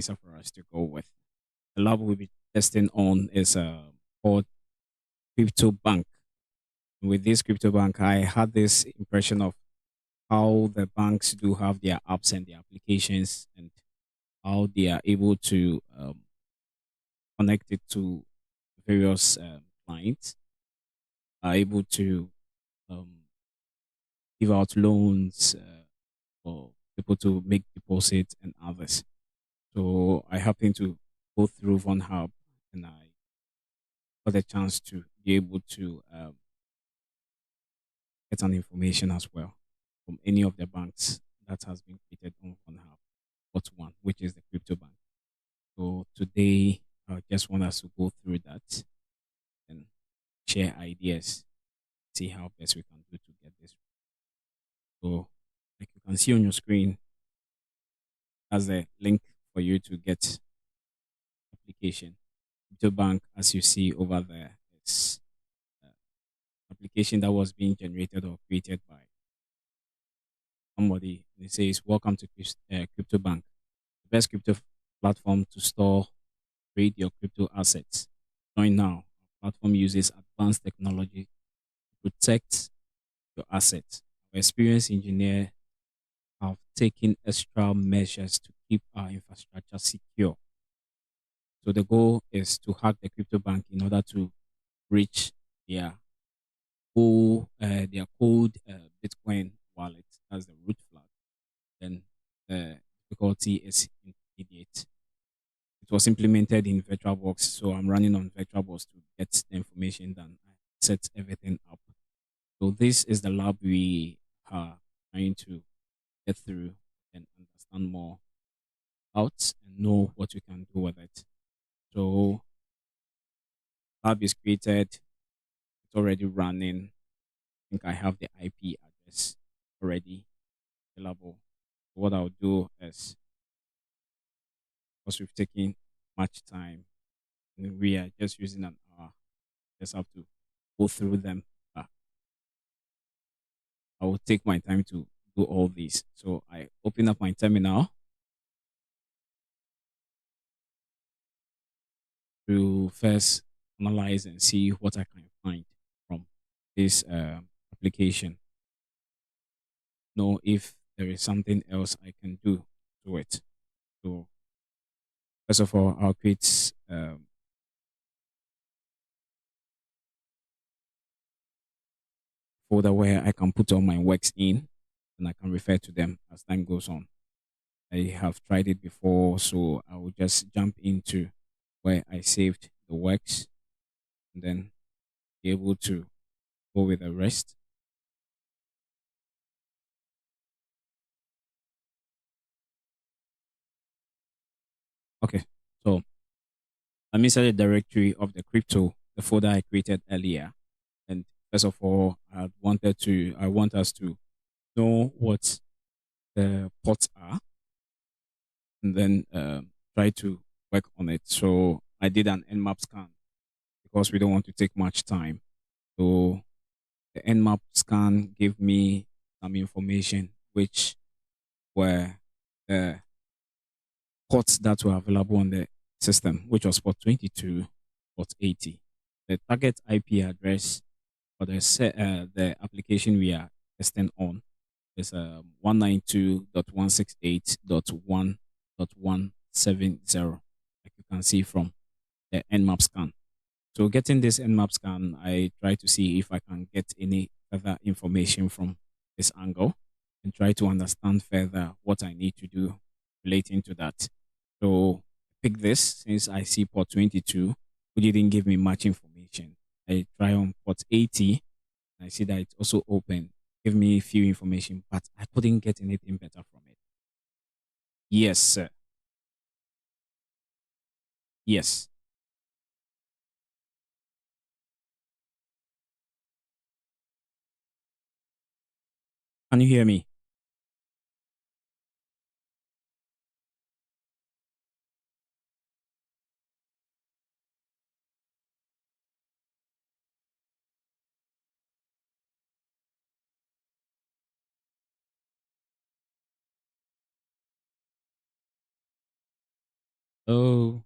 nicer for us to go with. The lab we'll be testing on is called CryptoBank. With this CryptoBank, I had this impression of how the banks do have their apps and their applications and how they are able to connect it to various clients, are able to um, give out loans for people to make deposits and others. So I happened to go through Von Hub and I got a chance to be able to get an information as well from any of the banks that has been created on Von Hub, but one, which is the crypto bank. So today, I just want us to go through that and share ideas, see how best we can do to get this. So, like you can see on your screen, as a link for you to get application. Crypto bank, as you see over there, is application that was being generated or created by somebody. It says, "Welcome to Crypto Bank, the best crypto platform to store, trade your crypto assets. Join now. Our platform uses advanced technology to protect your assets. Our experienced engineer have taken extra measures to keep our infrastructure secure." So the goal is to hack the crypto bank in order to reach their their cold Bitcoin wallet as the root flag. Then the difficulty is immediate. It was implemented in VirtualBox, so I'm running on VirtualBox to get the information done. I set everything up. So this is the lab we are trying to get through and understand more out and know what we can do with it. So lab is created, it's already running. I think I have the IP address already available. What I'll do is, because we've taken much time and we are just using an hour, just have to go through them. I will take my time to do all these. So I open up my terminal to first analyze and see what I can find from this application. Know if there is something else I can do to it. So first of all, I'll create folder where I can put all my works in and I can refer to them as time goes on. I have tried it before, so I will just jump into where I saved the works and then be able to go with the rest. Okay, so I'm inside the directory of the crypto, the folder I created earlier. And first of all, I want us to know what the ports are and then try to work on it. So I did an nmap scan because we don't want to take much time. So the nmap scan gave me some information which were the ports that were available on the system, which was port 22, port 80. The target IP address for the application we are testing on is 192.168.1.170, like you can see from the nmap scan. So getting this nmap scan, I try to see if I can get any further information from this angle and try to understand further what I need to do relating to that. So pick this since I see port 22, who didn't give me much information. I try on port 80, and I see that it's also open. Give me a few information, but I couldn't get anything better from it. Yes, sir. Yes. Can you hear me? Oh,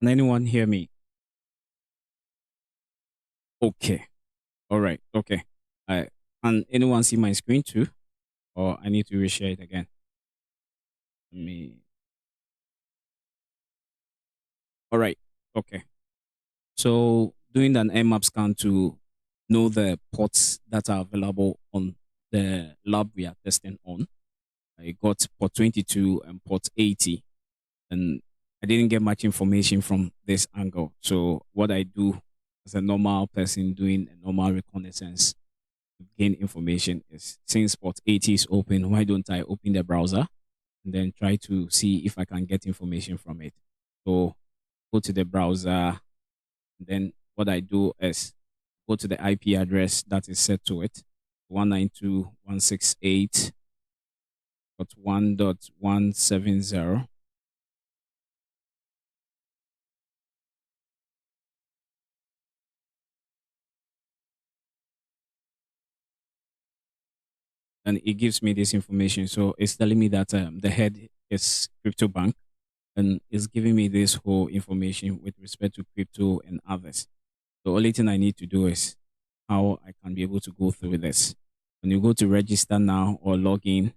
can anyone hear me? Okay. All right. Okay. I Can anyone see my screen too? Or I need to reshare it again? Me. All right. Okay. So doing an map scan to know the ports that are available on the lab we are testing on. I got port 22 and port 80, and I didn't get much information from this angle. So what I do as a normal person doing a normal reconnaissance to gain information is, since port 80 is open, why don't I open the browser and then try to see if I can get information from it? So go to the browser, then what I do is go to the IP address that is set to it, 192.168.1.170. And it gives me this information. So it's telling me that the head is CryptoBank, and it's giving me this whole information with respect to crypto and others. The only thing I need to do is how I can be able to go through this. When you go to register now or log in,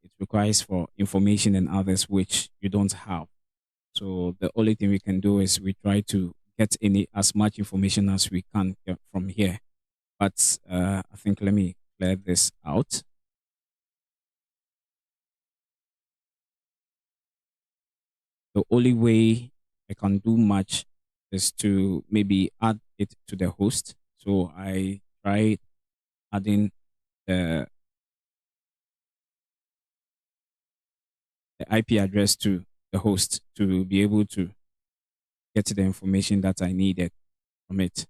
it requires for information and others which you don't have. So the only thing we can do is we try to get any as much information as we can get from here. But I think let me clear this out. The only way I can do much is to maybe add it to the host. So I try adding the, the IP address to the host to be able to get the information that I needed from it.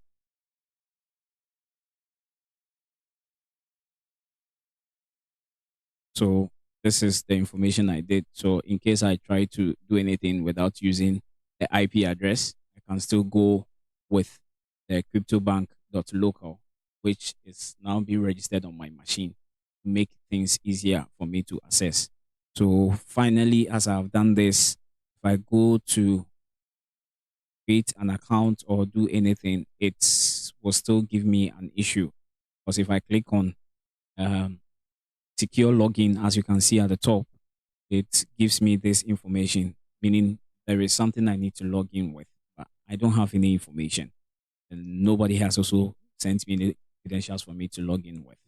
So this is the information I did. So in case I try to do anything without using the IP address, I can still go with the CryptoBank.local, which is now being registered on my machine to make things easier for me to access. So finally, as I've done this, if I go to create an account or do anything, it will still give me an issue. Because if I click on um, secure login, as you can see at the top, it gives me this information, meaning there is something I need to log in with, but I don't have any information. And nobody has also sent me any credentials for me to log in with.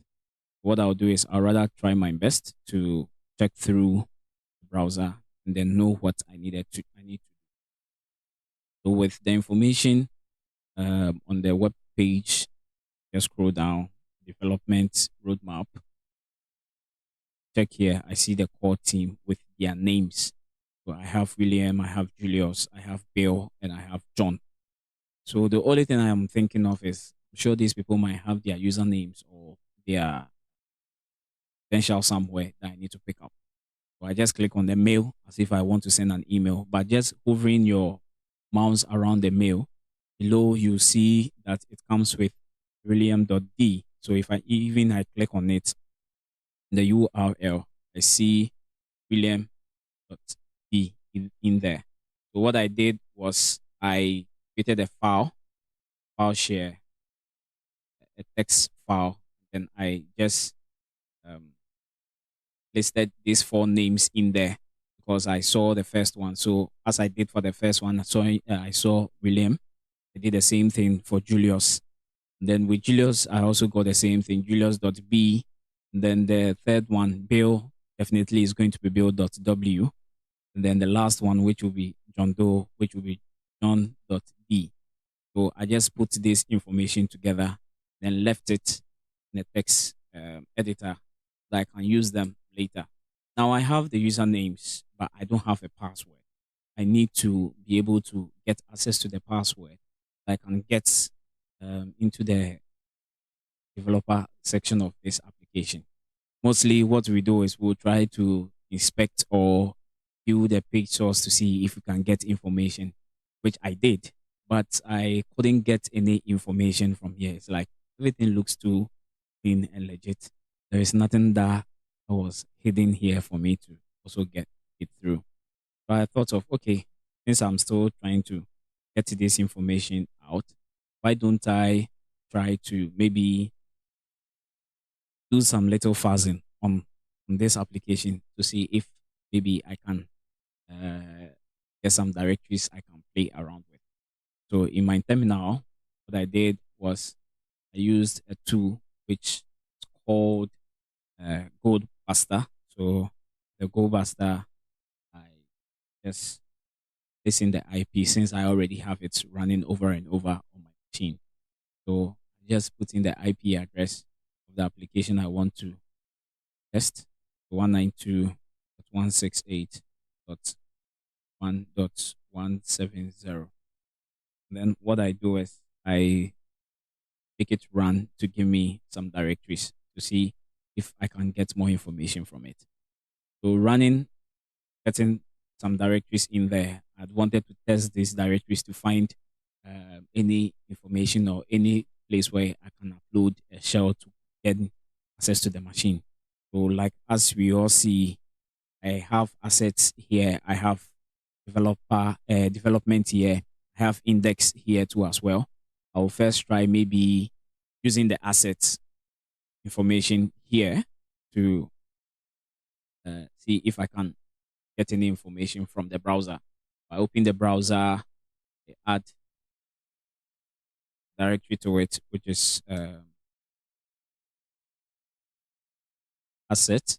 What I'll do is I'll rather try my best to check through the browser and then know what I need to. So with the information on the web page, just scroll down, development roadmap, check here. I see the core team with their names. So I have William, I have Julius, I have Bill, and I have John. So the only thing I am thinking of is, I'm sure these people might have their usernames or their potential somewhere that I need to pick up. So I just click on the mail as if I want to send an email, but just hovering your mouse around the mail, below you see that it comes with William.d. So if I click on it, the URL, I see William.d in there. So what I did was I created a file share, a text file, and I just um, listed these four names in there because I saw the first one. So as I did for the first one, I saw William. I did the same thing for Julius. And then with Julius, I also got the same thing, Julius.b. And then the third one, Bill, definitely is going to be Bill.w. And then the last one, which will be John Doe, which will be John.d. So I just put this information together then left it in a text editor that I can use them later. Now I have the usernames, but I don't have a password. I need to be able to get access to the password so I can get into the developer section of this application. Mostly what we do is we'll try to inspect or view the page source to see if we can get information, which I did, but I couldn't get any information from here. It's like everything looks too clean and legit. There is nothing that was hidden here for me to also get it through. But I thought of, okay, since I'm still trying to get this information out, why don't I try to maybe do some little fuzzing on this application to see if maybe I can uh, get some directories I can play around with. So in my terminal, what I did was I used a tool which is called Goldbuster. So the Goldbuster, I just listen the IP since I already have it running over and over on my machine. So I just put in the IP address of the application I want to test, 192.168.1.170. Then what I do is I make it run to give me some directories to see if I can get more information from it. So running, getting some directories in there, I'd wanted to test these directories to find any information or any place where I can upload a shell to get access to the machine. So like as we all see, I have assets here. I have development here. I have index here too as well. I will first try maybe using the assets information here to see if I can get any information from the browser. I open the browser, I add directory to it, which is asset.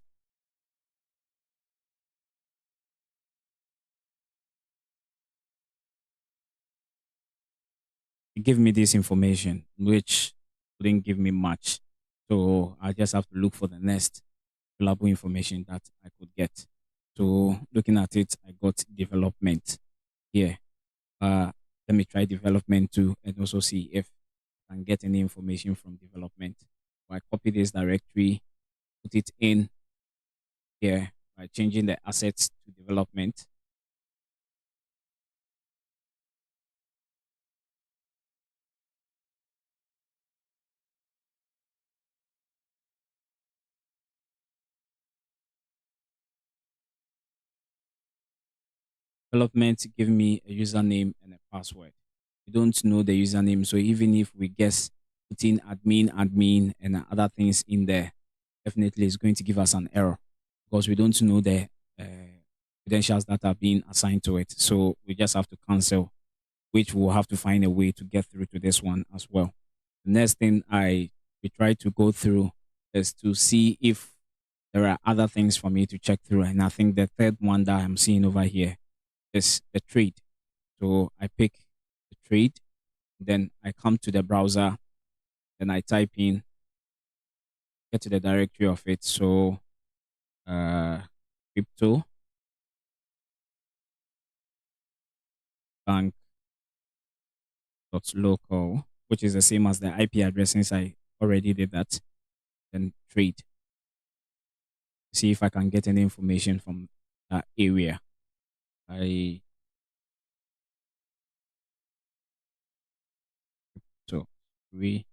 It gave me this information, which wouldn't give me much. So I just have to look for the next reliable information that I could get. So looking at it, I got development here. Let me try development too and also see if I can get any information from development. So I copy this directory, put it in here by changing the assets to development. Development give me a username and a password. We don't know the username, so even if we guess putting admin, and other things in there, definitely it's going to give us an error because we don't know the uh, credentials that are being assigned to it. So we just have to cancel, which we'll have to find a way to get through to this one as well. The next thing we try to go through is to see if there are other things for me to check through. And I think the third one that I'm seeing over here is the trade. So I pick the trade, then I come to the browser, then I type in, get to the directory of it. So crypto bank.local, which is the same as the IP address since I already did that. Then trade. See if I can get any information from that area. I so we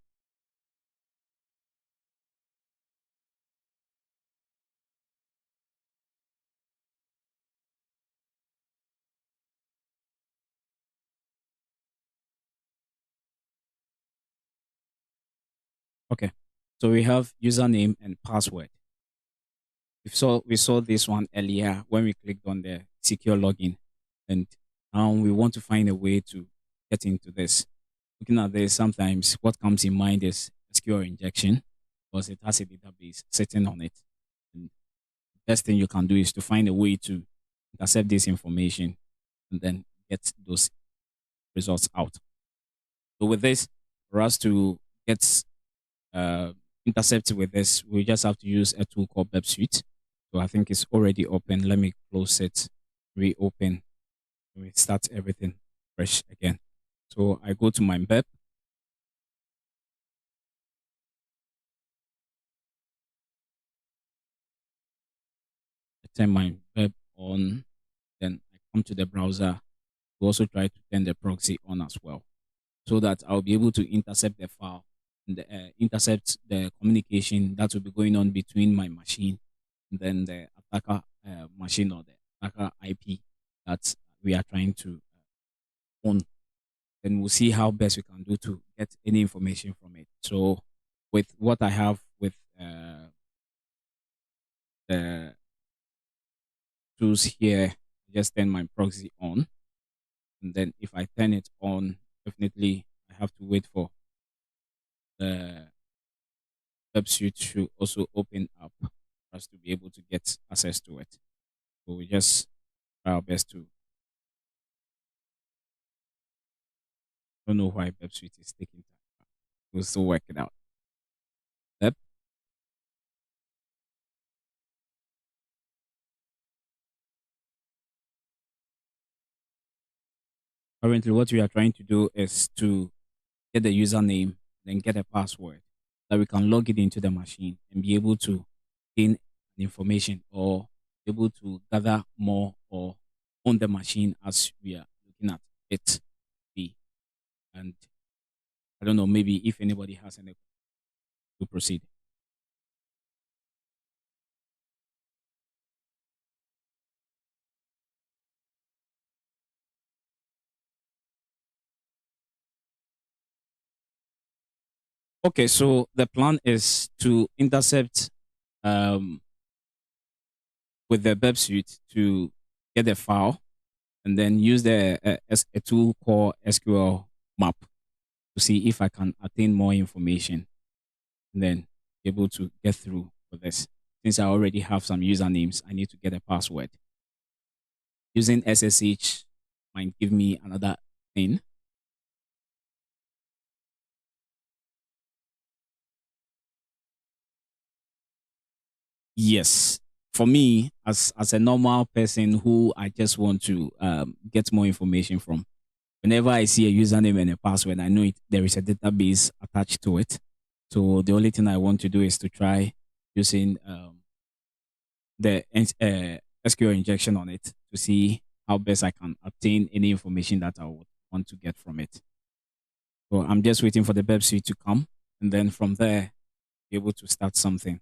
okay. So we have username and password. We saw this one earlier when we clicked on the secure login, and now we want to find a way to get into this. Looking at this, sometimes what comes in mind is SQL injection because it has a database sitting on it. And the best thing you can do is to find a way to intercept this information and then get those results out. So with this, for us to get intercept with this, we just have to use a tool called Web Suite. So I think it's already open. Let me close it, reopen, restart everything fresh again. So I go to my web, I turn my web on, then I come to the browser to also try to turn the proxy on as well, so that I'll be able to intercept the file and intercept the communication that will be going on between my machine and then the attacker machine or the attacker IP that we are trying to own. Then we'll see how best we can do to get any information from it. So with what I have with the tools here, just turn my proxy on. And then if I turn it on, definitely I have to wait for the web suite to also open up for us to be able to get access to it. So we just try our best to. Don't know why web suite is taking time. We'll still work it out. Yep. Currently, what we are trying to do is to get the username, then get a password that we can log it into the machine and be able to gain information or able to gather more or on the machine as we are looking at it. Be. And I don't know, maybe if anybody has any to proceed. Okay, so the plan is to intercept um, with the web suite to get the file and then use a tool called SQL map to see if I can attain more information and then be able to get through with this. Since I already have some usernames, I need to get a password. Using SSH might give me another thing. Yes, for me, as a normal person who I just want to get more information from, whenever I see a username and a password, I know there is a database attached to it. So the only thing I want to do is to try using the SQL injection on it to see how best I can obtain any information that I would want to get from it. So I'm just waiting for the web suite to come, and then from there, be able to start something.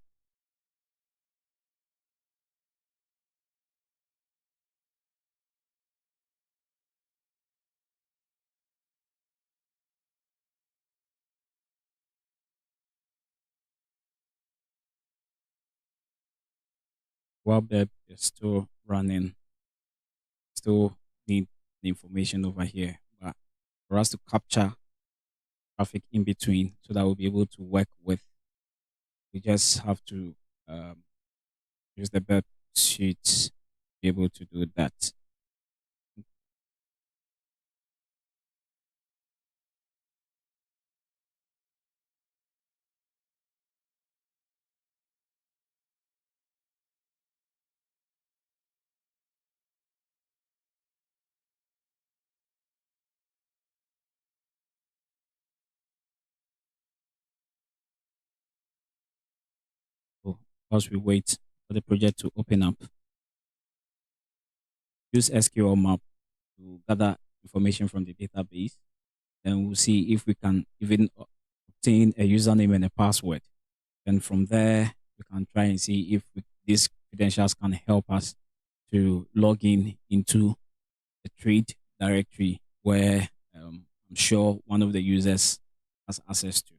While web is still running, still need the information over here. But for us to capture traffic in between so that we'll be able to work with, we just have to um, use the web sheet to be able to do that. So as we wait for the project to open up, use SQL map to gather information from the database. Then we'll see if we can even obtain a username and a password. And from there, we can try and see if these credentials can help us to log in into the trade directory where I'm sure one of the users has access to.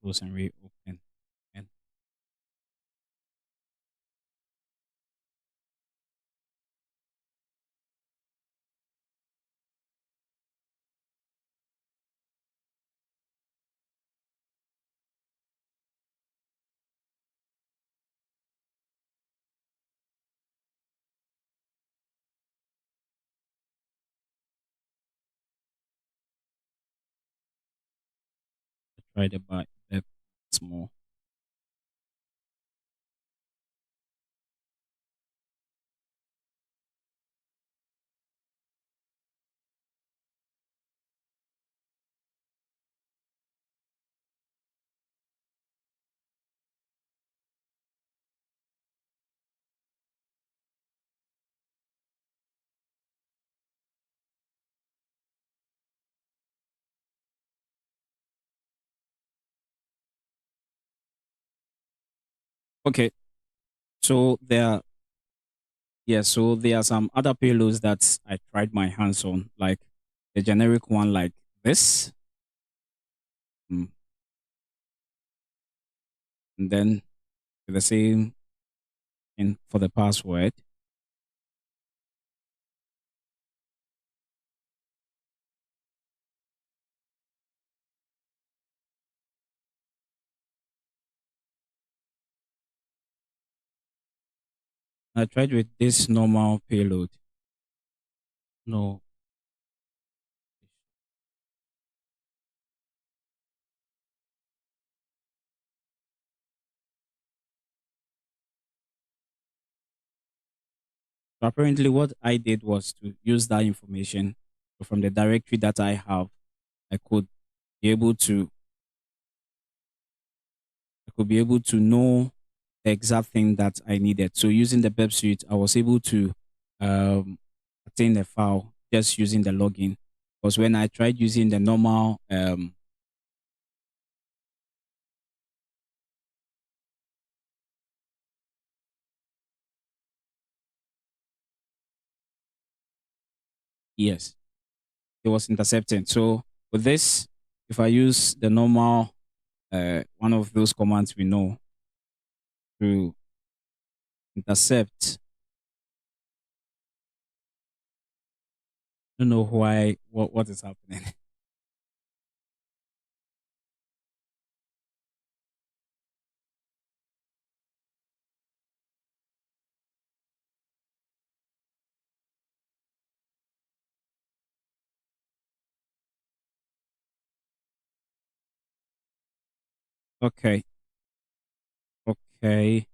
Close and reopen. And try the that small. Okay, so there are some other payloads that I tried my hands on, like the generic one, like this, mm, and then the same in for the password. I tried with this normal payload. No, so apparently what I did was to use that information. So from the directory that I have, I could be able to know the exact thing that I needed. So using the Pep suite, I was able to um, attain the file just using the login. Because when I tried using the normal, yes, it was intercepting. So with this, if I use the normal, one of those commands we know to intercept, I don't know why, what is happening. Okay, okay.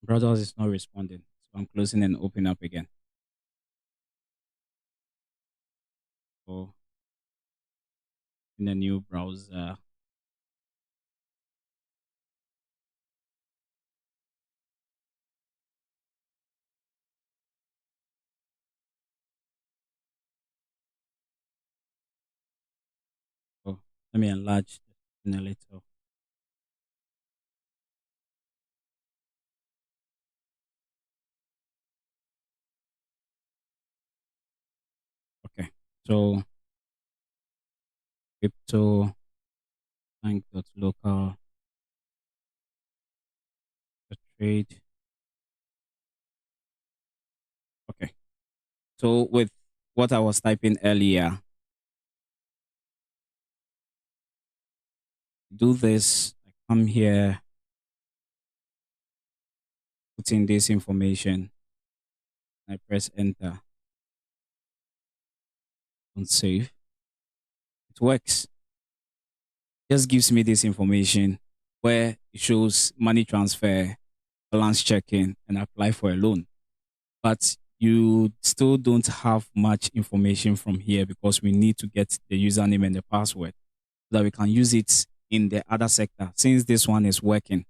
Browser is not responding. So I'm closing and opening up again. So in the new browser. So let me enlarge in a little. Okay. So crypto bank.local trade. Okay. So with what I was typing earlier, do this. I come here, put in this information, I press enter and save. It works. Just gives me this information where it shows money transfer, balance checking, and apply for a loan. But you still don't have much information from here because we need to get the username and the password so that we can use it in the other sector since this one is working.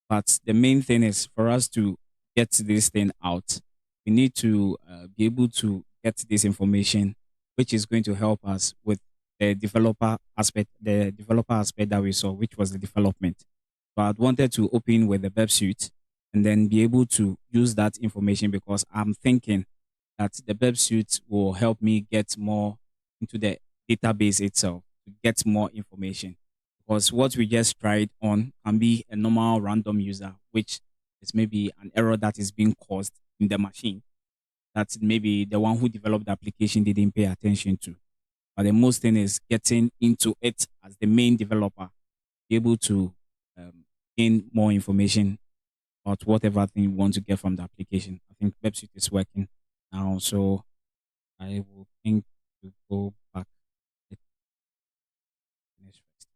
But the main thing is for us to get this thing out, we need to be able to get this information, which is going to help us with the developer aspect that we saw, which was the development. So I'd wanted to open with the web suite and then be able to use that information because I'm thinking that the web suite will help me get more into the database itself to get more information. Because what we just tried on can be a normal random user, which is maybe an error that is being caused in the machine that maybe the one who developed the application didn't pay attention to. But the most thing is getting into it as the main developer, be able to gain more information about whatever thing you want to get from the application. I think think WebSuite is working now. So I will think to go back. Let me finish first.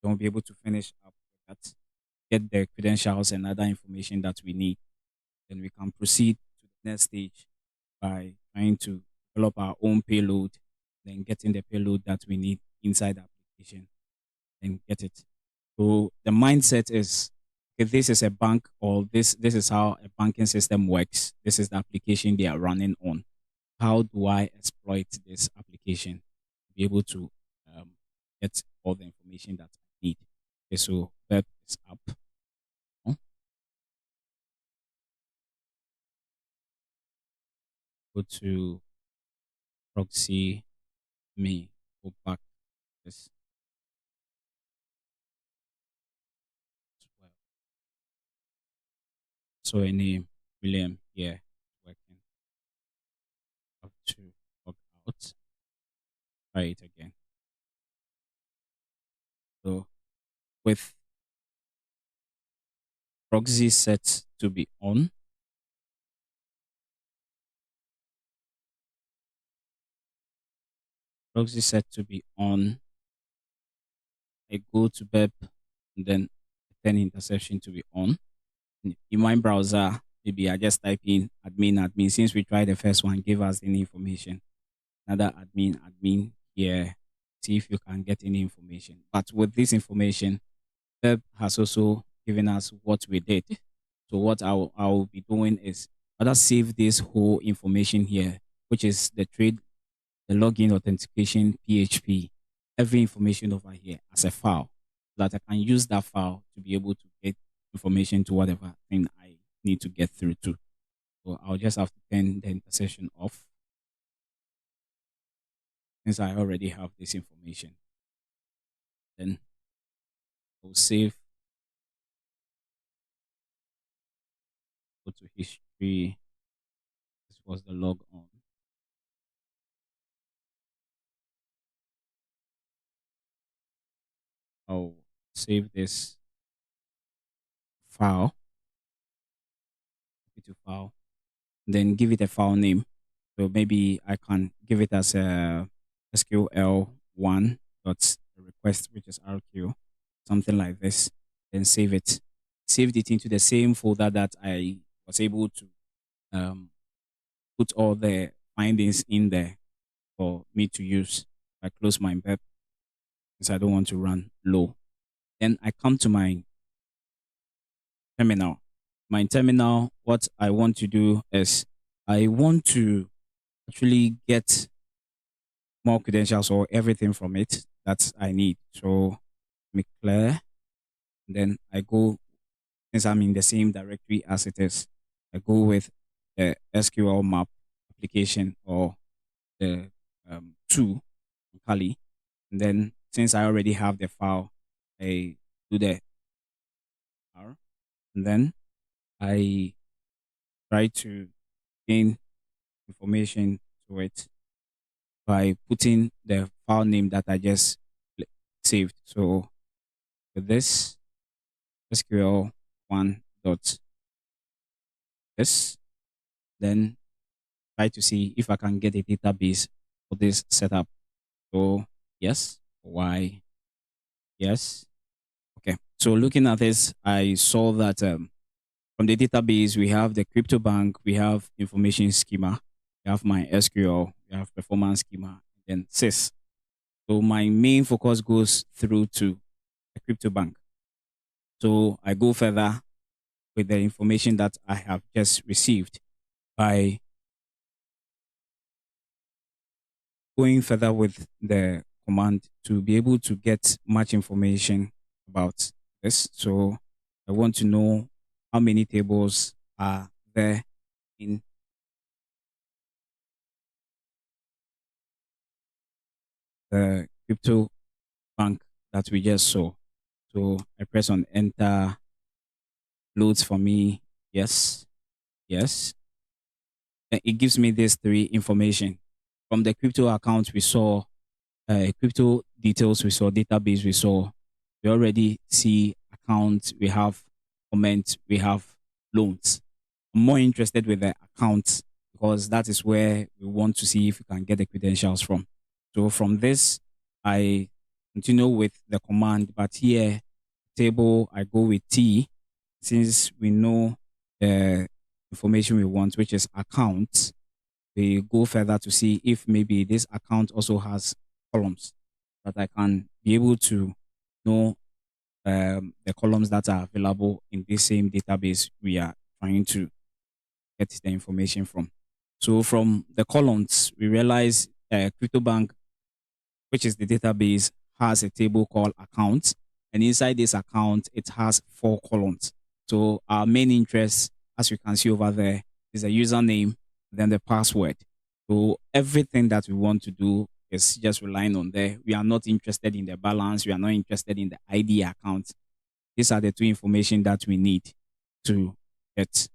Don't be able to finish up with that. Get the credentials and other information that we need. Then we can proceed to the next stage by trying to develop our own payload, then getting the payload that we need inside the application and get it. So the mindset is, if this is a bank, or this is how a banking system works. This is the application they are running on. How do I exploit this application to be able to um, get all the information that I need? Okay, so web is up. Oh, go to proxy me, go back this as well. So a name, William here, working. Have to log out. Try it again. So with proxy set to be on, proxy set to be on, I go to web and then turn interception to be on. In my browser, maybe I just type in admin. Since we tried the first one, give us any information. Another admin here. See if you can get any information. But with this information, web has also given us what we did. So what I will be doing is rather save this whole information here, which is the trade, the login authentication, PHP, every information over here as a file, so that I can use that file to be able to get information to whatever thing I need to get through to. So I'll just have to turn the intersection off since I already have this information. Then I'll save, go to history. This was the log on. I'll save this file, to file, then give it a file name. So maybe I can give it as a SQL1 dot request, which is RQ, something like this. Then save it. Saved it into the same folder that I was able to um, put all the findings in there for me to use. I close my web because I don't want to run low. Then I come to my terminal. My terminal, what I want to do is I want to actually get more credentials or everything from it that I need. So make clear. Then I go, since I'm in the same directory as it is, I go with the SQL map application or the tool, Kali. And then since I already have the file, I do the R. And then I try to gain information to it by putting the file name that I just saved. So with this SQL1 dot this, then try to see if I can get a database for this setup. So yes, why? Yes. Okay. So looking at this, I saw that from the database, we have the CryptoBank, we have information schema, we have my SQL, we have performance schema, and sys. So my main focus goes through to the CryptoBank. So I go further with the information that I have just received by going further with the command to be able to get much information about this. So I want to know how many tables are there in the crypto bank that we just saw. So I press on enter, loads for me. Yes, yes. Then it gives me these three information. From the crypto account we saw, crypto details we saw, database we saw. We already see accounts, we have comments, we have loans I'm more interested with the account because that is where we want to see if we can get the credentials from. So from this, I continue with the command, but here table I go with T since we know the information we want, which is account. We go further to see if maybe this account also has columns that I can be able to know the columns that are available in this same database we are trying to get the information from. So from the columns, we realize CryptoBank, which is the database, has a table called accounts. And inside this account, it has 4 columns. So our main interest, as you can see over there, is the username, then the password. So everything that we want to do is just relying on there. We are not interested in the balance. We are not interested in the ID account. These are the 2 information that we need to get.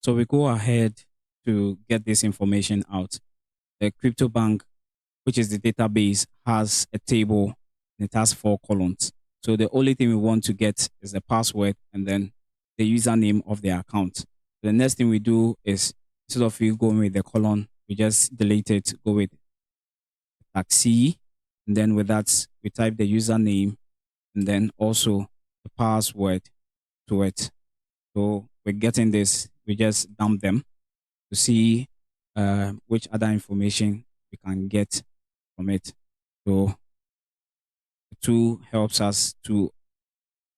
So we go ahead to get this information out. The CryptoBank, which is the database, has a table and it has 4 columns. So the only thing we want to get is the password and then the username of the account. The next thing we do is instead of you going with the column, we just delete it, go with taxi. And then with that, we type the username and then also the password to it. So we're getting this, we just dump them to see which other information we can get from it. So the tool helps us to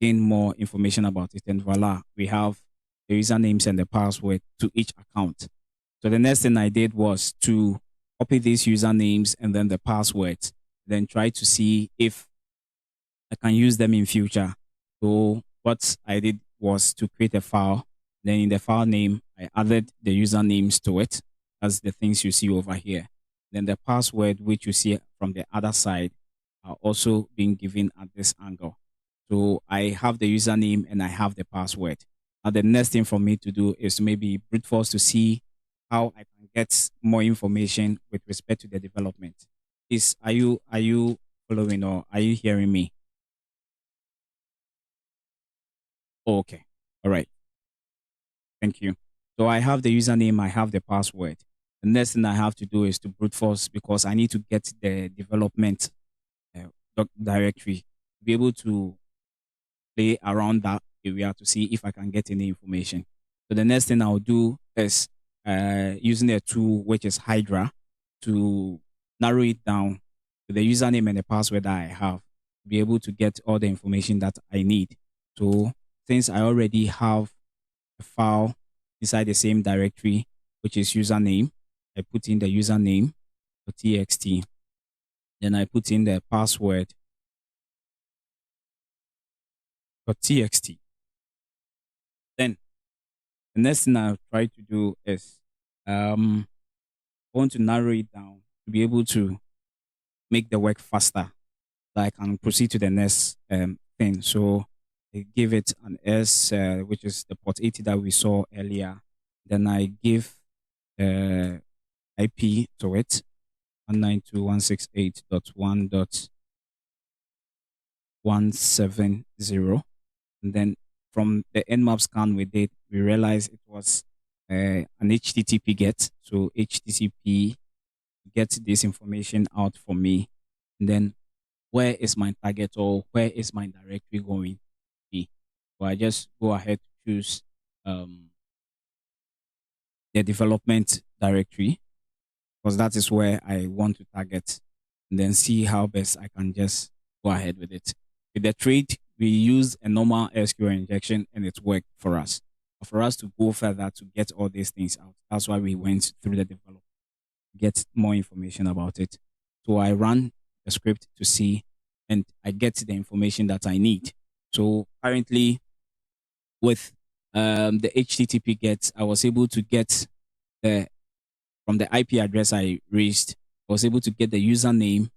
gain more information about it. And voila, we have the usernames and the password to each account. So the next thing I did was to copy these usernames and then the passwords, then try to see if I can use them in future. So what I did was to create a file. Then in the file name, I added the usernames to it. That's the things you see over here. Then the password, which you see from the other side, are also being given at this angle. So I have the username and I have the password. Now the next thing for me to do is to maybe brute force to see how I can get more information with respect to the development. Are you following or are you hearing me? Oh, okay. All right. Thank you. So I have the username, I have the password. The next thing I have to do is to brute force because I need to get the development directory to be able to play around that area to see if I can get any information. So the next thing I'll do is using a tool which is Hydra to narrow it down to the username and the password that I have to be able to get all the information that I need. So since I already have a file inside the same directory, which is username, I put in the username for txt. Then I put in the password for txt. Then the next thing I'll try to do is I want to narrow it down to be able to make the work faster so I can proceed to the next thing. So I give it an S, which is the port 80 that we saw earlier. Then I give IP to it, 192.168.1.170. And then from the nmap scan we did, we realized it was an HTTP get. So HTTP get this information out for me. And then where is my target or where is my directory going to be? So I just go ahead to choose the development directory, because that is where I want to target, and then see how best I can just go ahead with it. With the trade, we used a normal SQL injection and it worked for us. But for us to go further to get all these things out, that's why we went through the development to get more information about it. So I ran the script to see and I get the information that I need. So currently with the HTTP get, I was able to get the from the IP address I raised, I was able to get the username,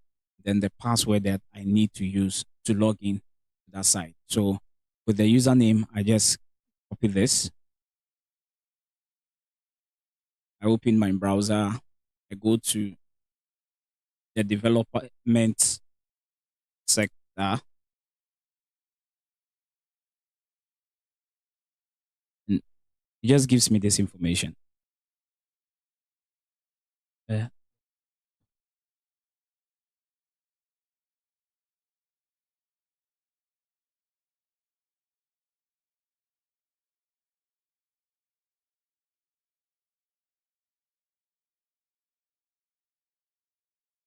then the password that I need to use to log in to that site. So with the username, I just copy this. I open my browser. I go to the development sector. And it just gives me this information. Uh,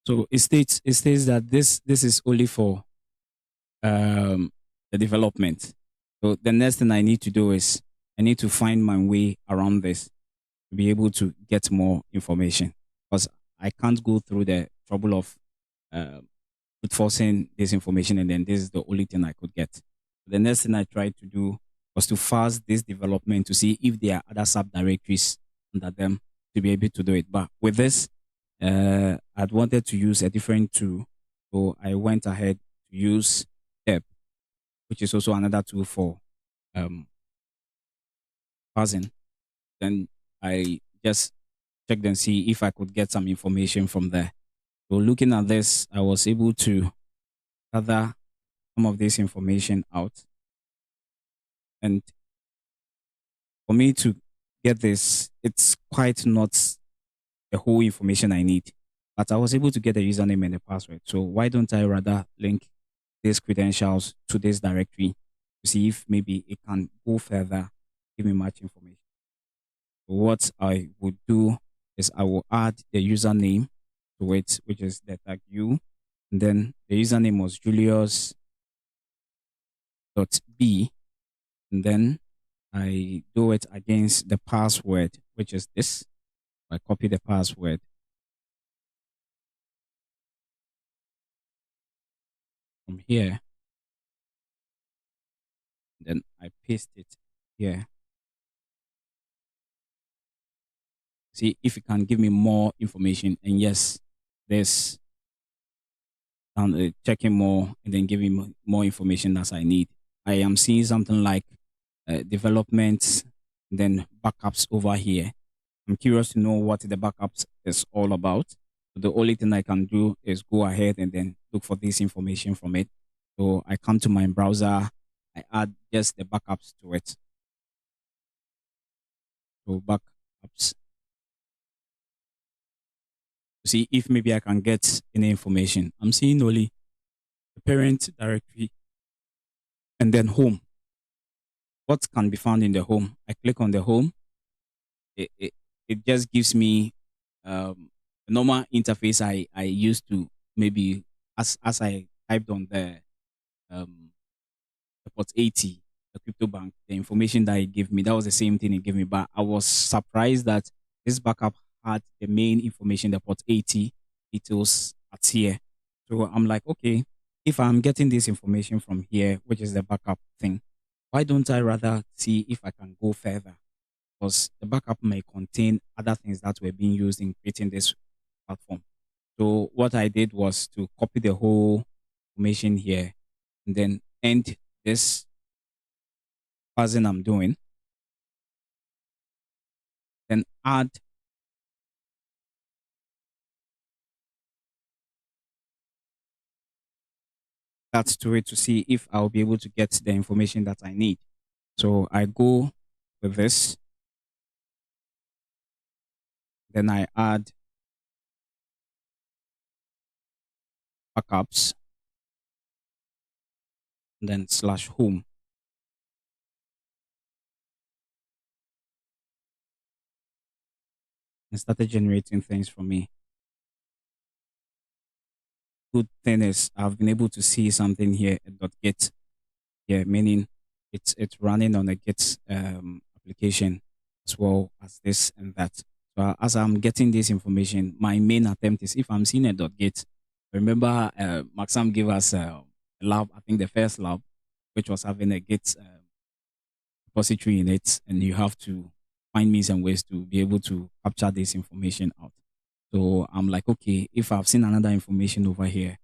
so it states that this is only for the development. So the next thing I need to do is I need to find my way around this to be able to get more information, because I can't go through the trouble of uh, forcing this information and then this is the only thing I could get. The next thing I tried to do was to fast this development to see if there are other subdirectories under them to be able to do it. But with this, I'd wanted to use a different tool, so I went ahead to use Step, which is also another tool for um, parsing. Then I just checked and see if I could get some information from there. So looking at this, I was able to gather some of this information out. And for me to get this, it's quite not the whole information I need. But I was able to get the username and the password. So why don't I rather link these credentials to this directory to see if maybe it can go further, give me much information. So what I would do is I will add the username to it, which is the tag u. And then the username was Julius.b. And then I do it against the password, which is this. I copy the password from here, then I paste it here. See if it can give me more information. And yes, there's checking more and then giving more information as I need. I am seeing something like developments, then backups over here. I'm curious to know what the backups is all about. The only thing I can do is go ahead and then look for this information from it. So I come to my browser, I add just the backups to it. So backups to see if maybe I can get any information. I'm seeing only the parent directory and then home. What can be found in the home? I click on the home. It, it, it just gives me the normal interface I used to maybe as I typed on um, the port 80, the crypto bank, the information that it gave me, that was the same thing it gave me. But I was surprised that this backup had the main information, the port 80 details at here. So I'm like, okay, if I'm getting this information from here, which is the backup thing, why don't I rather see if I can go further? Because the backup may contain other things that were being used in creating this platform. So what I did was to copy the whole information here and then end this parsing I'm doing, then add that to it to see if I'll be able to get the information that I need. So I go with this, then I add backups, then slash home. and started generating things for me. Good thing is I've been able to see something here at .git. Yeah, meaning it's running on a Git application as well as this and that. So as I'm getting this information, my main attempt is if I'm seeing a .git. Remember, Maxam gave us a lab. I think the first lab, which was having a Git repository in it, and you have to find means and ways to be able to capture this information out. So I'm like, okay, if I've seen another information over here,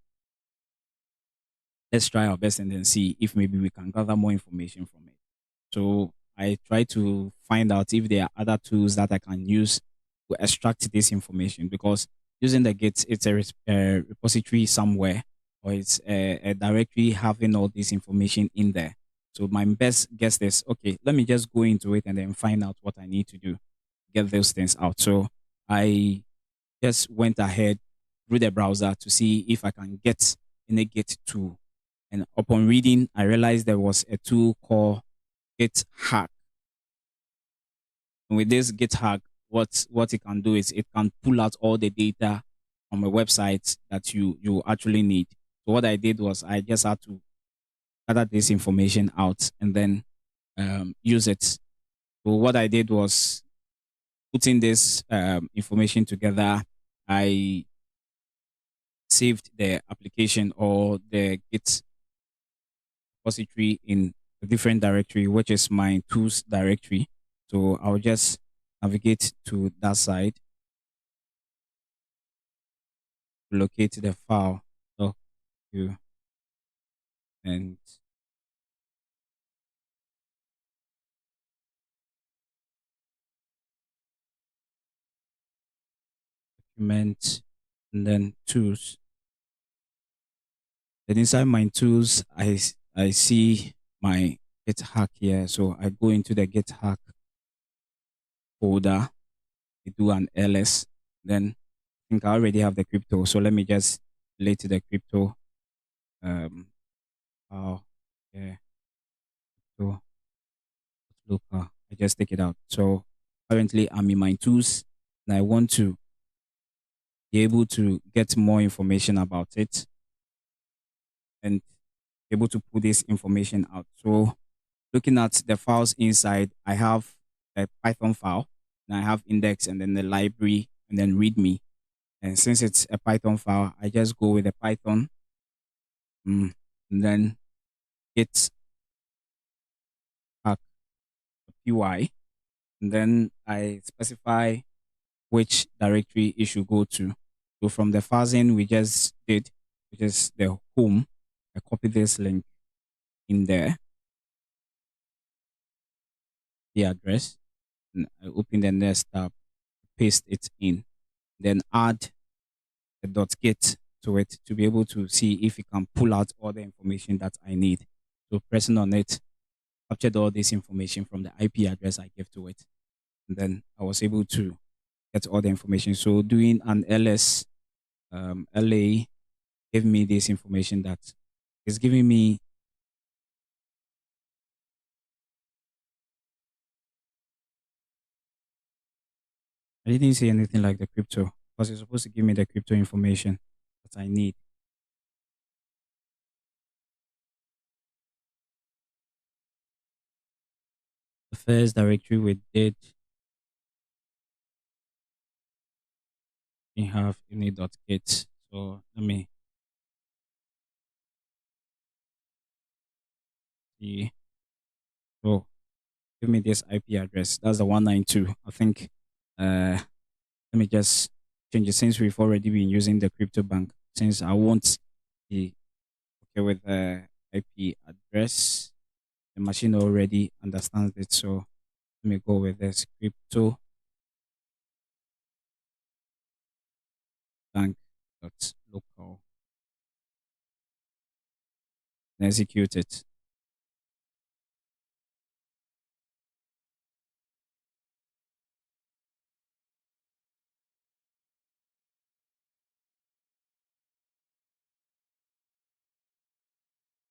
let's try our best and then see if maybe we can gather more information from it. So I try to find out if there are other tools that I can use to extract this information because using the Git, it's a repository somewhere or it's a directory having all this information in there. So my best guess is, okay, let me just go into it and then find out what I need to do, get those things out. So I just went ahead through the browser to see if I can get in a Git tool. And upon reading, I realized there was a tool called Git Hack. And with this Git Hack, what it can do is it can pull out all the data from a website that you actually need. So what I did was I just had to gather this information out and then use it. So what I did was putting this information together. I saved the application or the Git repository in a different directory, which is my tools directory. So I'll just navigate to that side, locate the file, docu, and document, and then tools. Then inside my tools, I see my Git hack here. So I go into the Git hack folder, I do an ls, then I think I already have the crypto. So let me just relate to the crypto um file. Yeah, so local. I just take it out. So currently I'm in my tools and I want to be able to get more information about it and be able to put this information out. So looking at the files inside, I have a Python file and I have index and then the library and then readme. And since it's a Python file, I just go with the Python and then git hack py and then I specify which directory it should go to. So from the parsing we just did, which is the home, I copy this link in there, the address, and I open the next tab, paste it in, then add the .git to it to be able to see if it can pull out all the information that I need. So pressing on it, captured all this information from the IP address I gave to it. And then I was able to get all the information. So doing an ls LA gave me this information that is giving me. I didn't say anything like the crypto because it's supposed to give me the crypto information that I need. The first directory we did didn't have any .git. So let me see. So give me this IP address. That's the 192. I think let me just change it since we've already been using the crypto bank. Since I won't be okay with the IP address, the machine already understands it. So let me go with this crypto bank dot local and execute it.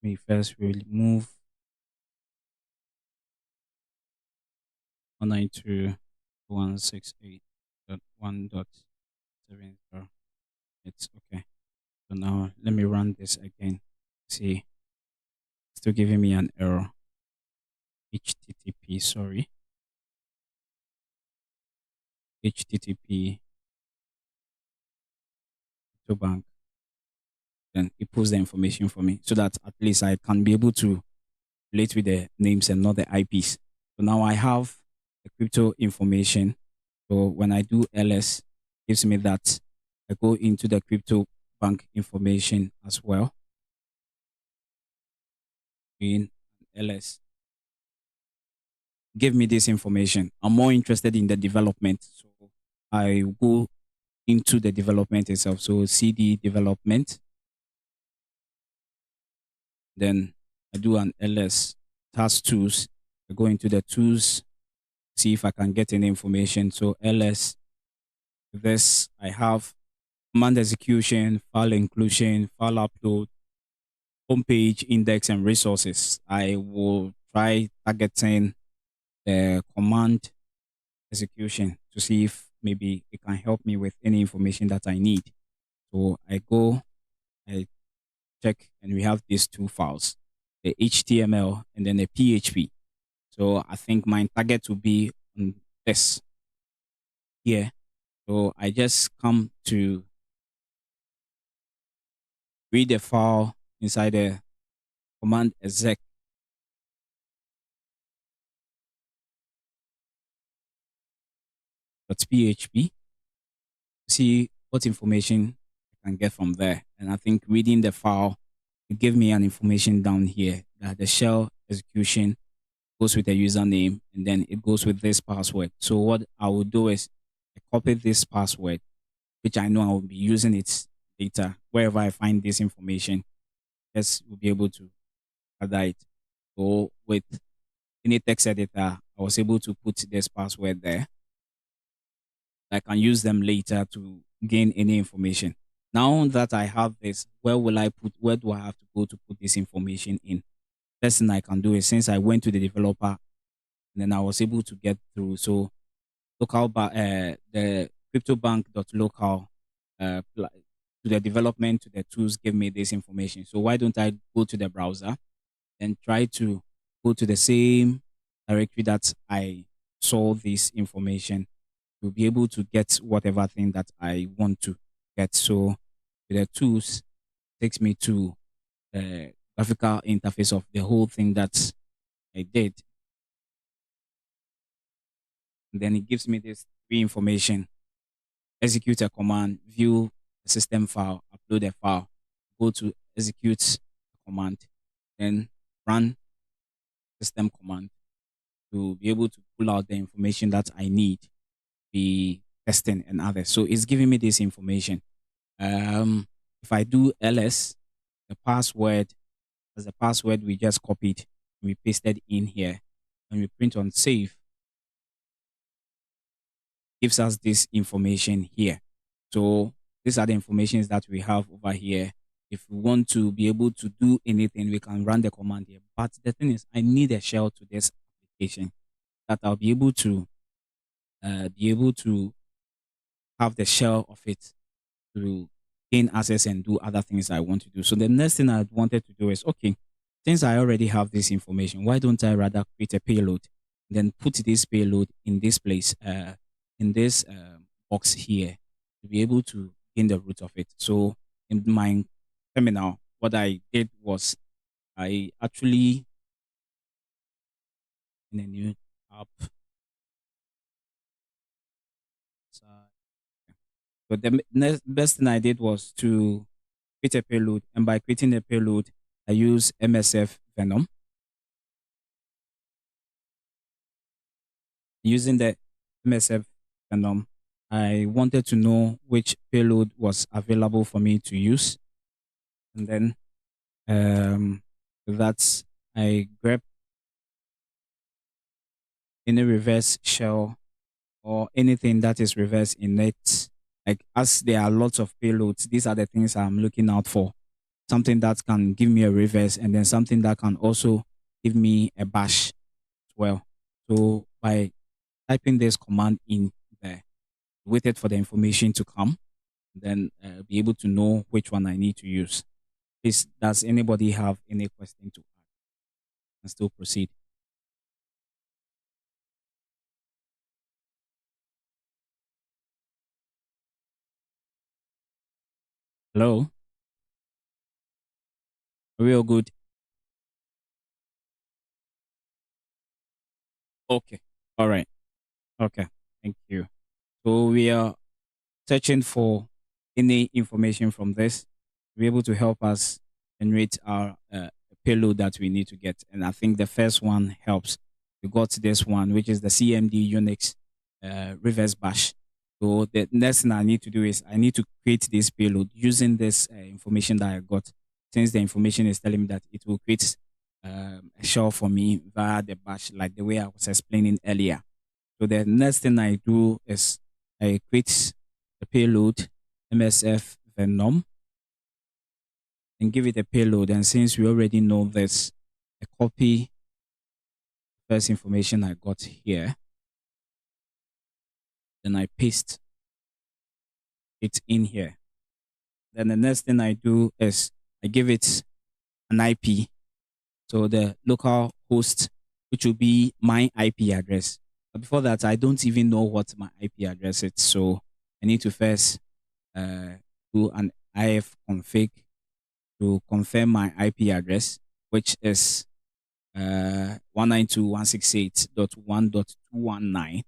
Me first remove 192.168. 1.70. It's okay. So now let me run this again. See, still giving me an error. HTTP, sorry. HTTP to bank. Then it pulls the information for me so that at least I can be able to relate with the names and not the IPs. So now I have the crypto information. So when I do ls, gives me that. I go into the crypto bank information as well in ls. Give me this information. I'm more interested in the development. So I go into the development itself. So cd development. Then I do an ls task tools. I go into the tools, see if I can get any information. So ls, this I have command execution, file inclusion, file upload, homepage, index, and resources. I will try targeting the command execution to see if maybe it can help me with any information that I need. So I go, I check, and we have these two files, the HTML and then the PHP. So I think my target will be on this here. So I just come to read the file inside the command exec.php, see what information I can get from there. And I think reading the file, it gave me an information down here that the shell execution goes with the username and then it goes with this password. So what I will do is I copy this password, which I know I will be using it later. Wherever I find this information, just will be able to gather it. So with any text editor, I was able to put this password there. I can use them later to gain any information. Now that I have this, where do I have to go to put this information in? First thing I can do is, since I went to the developer and then I was able to get through. So the CryptoBank.local to the development, to the tools, give me this information. So why don't I go to the browser and try to go to the same directory that I saw this information to be able to get whatever thing that I want to get. So the tools takes me to the graphical interface of the whole thing that I did. And then it gives me this three information: execute a command, view a system file, upload a file, go to execute a command, then run system command to be able to pull out the information that I need, the testing and others. So it's giving me this information. If I do ls, the password as the password we just copied, we pasted in here, and we print on save, gives us this information here. So these are the informations that we have over here. If we want to be able to do anything, we can run the command here. But the thing is, I need a shell to this application that I'll be able to have the shell of it to gain access and do other things I want to do. So the next thing I wanted to do is, okay, since I already have this information, why don't I rather create a payload, then put this payload in this place, in this box here, to be able to gain the root of it. So in my terminal, what I did was I actually, in a new app, but the next best thing I did was to create a payload. And by creating a payload, I use MSF Venom. Using the MSF Venom, I wanted to know which payload was available for me to use. And then that's, I grab any reverse shell or anything that is reverse in it. Like, as there are lots of payloads, these are the things I'm looking out for. Something that can give me a reverse, and then something that can also give me a bash as well. So by typing this command in there, waited for the information to come, then be able to know which one I need to use. Please, does anybody have any question to add and still proceed? Hello? Real good. Okay. All right. Okay. Thank you. So we are searching for any information from this to be able to help us generate our payload that we need to get. And I think the first one helps. We got this one, which is the CMD Unix reverse bash. So the next thing I need to do is I need to create this payload using this information that I got. Since the information is telling me that it will create a shell for me via the bash, like the way I was explaining earlier. So the next thing I do is I create the payload MSF Venom and give it a payload. And since we already know this, I copy first information I got here. Then I paste it in here. Then the next thing I do is I give it an IP. So the local host, which will be my IP address. But before that, I don't even know what my IP address is. So I need to first do an if config to confirm my IP address, which is 192.168.1.219.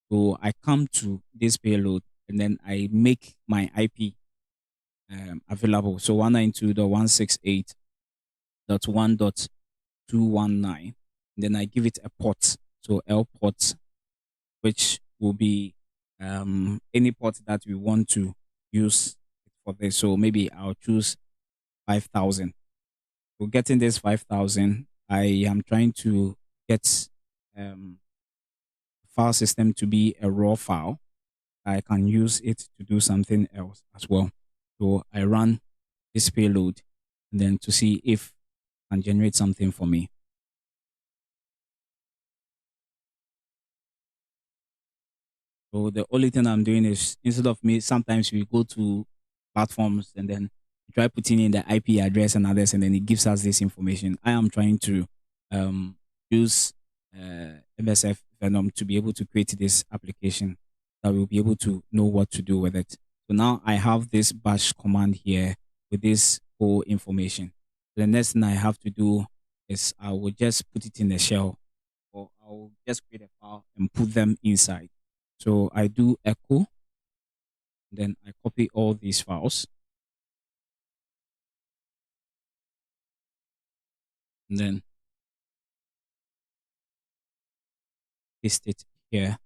So I come to this payload and then I make my IP available. So 192.168.1.219. Then I give it a port. So L port, which will be any port that we want to use for this. So maybe I'll choose 5,000. So getting this 5,000, I am trying to get file system to be a raw file. I can use it to do something else as well. So I run this payload and then to see if I can generate something for me. So the only thing I'm doing is instead of me, sometimes we go to platforms and then try putting in the IP address and others, and then it gives us this information. I am trying to um, use MSF Venom to be able to create this application that will be able to know what to do with it. So now I have this bash command here with this whole information. The next thing I have to do is I will just put it in a shell, or I will just create a file and put them inside. So I do echo, then I copy all these files, and then paste it here.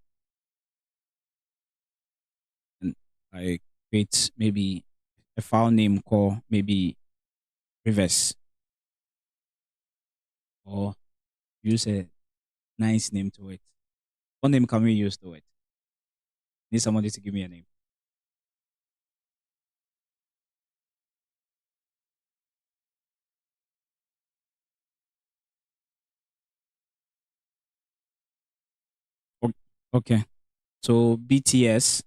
And I create maybe a file name called maybe reverse, or use a nice name to it. What name can we use to it? Need somebody to give me a name. Okay. So bts.sh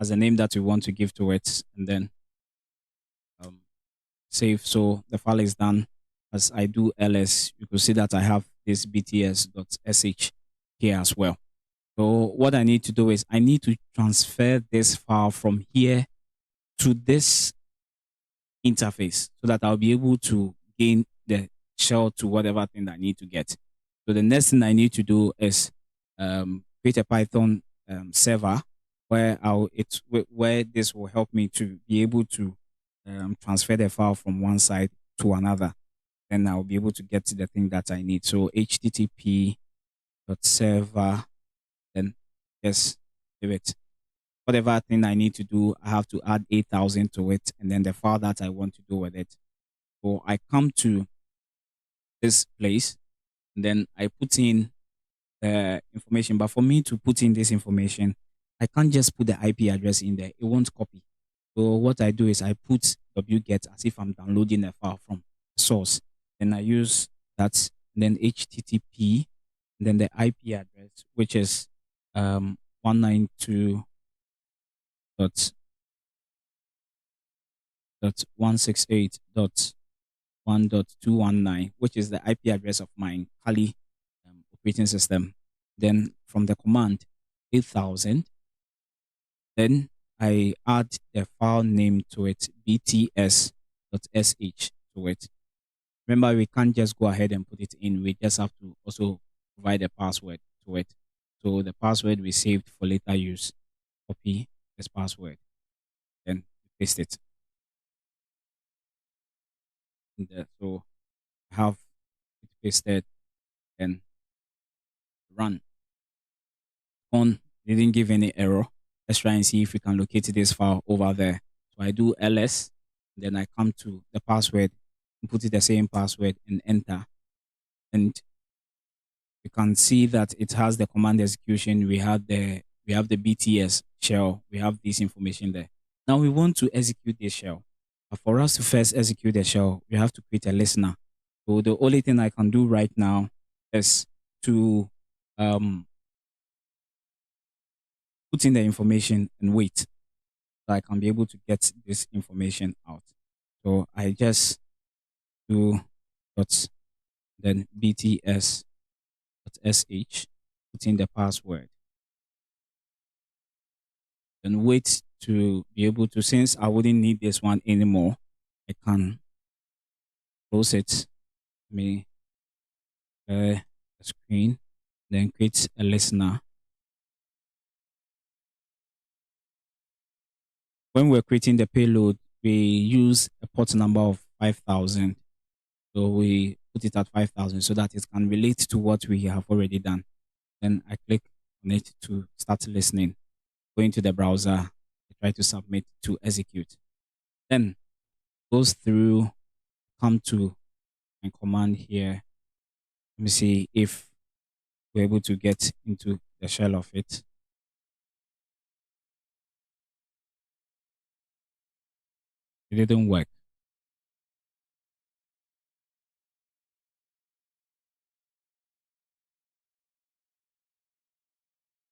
as a name that we want to give to it, and then um, save. So the file is done. As I do ls, you can see that I have this bts.sh here as well. So what I need to do is I need to transfer this file from here to this interface so that I'll be able to gain the shell to whatever thing I need to get. So the next thing I need to do is create a Python server where where this will help me to be able to transfer the file from one side to another. Then I'll be able to get to the thing that I need. So http server, then just give it whatever thing I need to do. I have to add 8,000 to it, and then the file that I want to do with it. So I come to this place, and then I put in the information. But for me to put in this information, I can't just put the IP address in there. It won't copy. So what I do is I put wget as if I'm downloading a file from source. Then I use that, then HTTP, then the IP address, which is 192 dot 168 dot 1.219, which is the IP address of my Kali operating system. Then from the command 8000, then I add the file name to it, bts.sh to it. Remember, we can't just go ahead and put it in. We just have to also provide a password to it. So the password we saved for later use, copy this password, then paste it in there. So I have it pasted and run. On didn't give any error. Let's try and see if we can locate this file over there. So I do ls, then I come to the password and put it the same password and enter. And you can see that it has the command execution. We have the BTS shell. We have this information there. Now we want to execute this shell. But for us to first execute the shell, we have to create a listener. So the only thing I can do right now is to put in the information and wait so I can be able to get this information out. So I just do dot then bts.sh, put in the password, and wait to be able to, since I wouldn't need this one anymore, I can close it. Let me the screen, then create a listener. When we're creating the payload, we use a port number of 5000. So we put it at 5000 so that it can relate to what we have already done. Then I click on it to start listening. Go into the browser, I try to submit to execute. Then goes through, come to my command here. Let me see if we're able to get into the shell of it. It didn't work.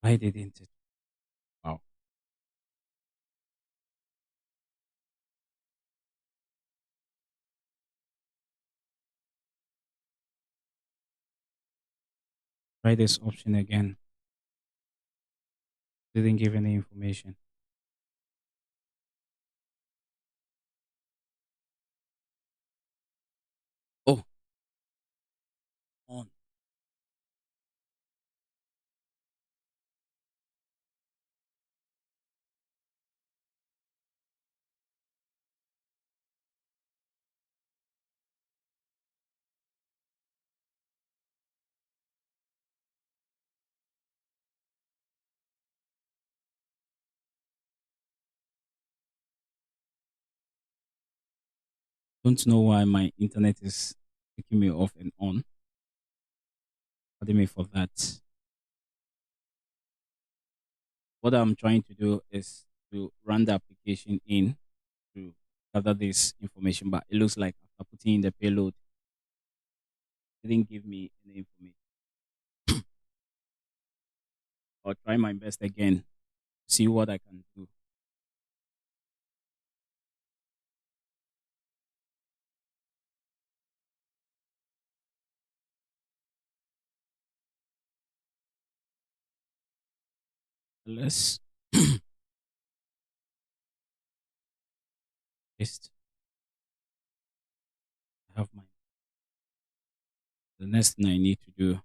Why didn't it? Wow. Try this option again. Didn't give any information. Oh, on. Don't know why my internet is taking me off and on. Pardon me for that. What I'm trying to do is to run the application in to gather this information, but it looks like after putting in the payload, it didn't give me any information. I'll try my best again, see what I can do. Let's paste. I have my the next thing I need to do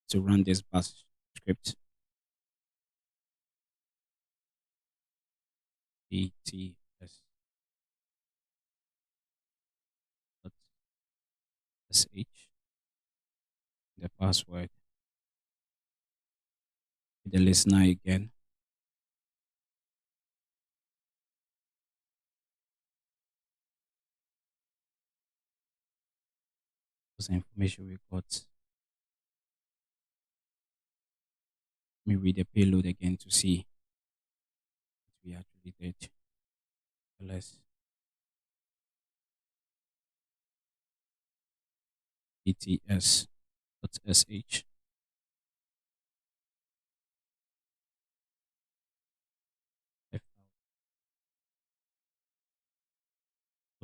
to run this bash script. bts.sh, the password, the listener again. What's the information we got? Let me read the payload again to see what we actually did. Let's bts.sh.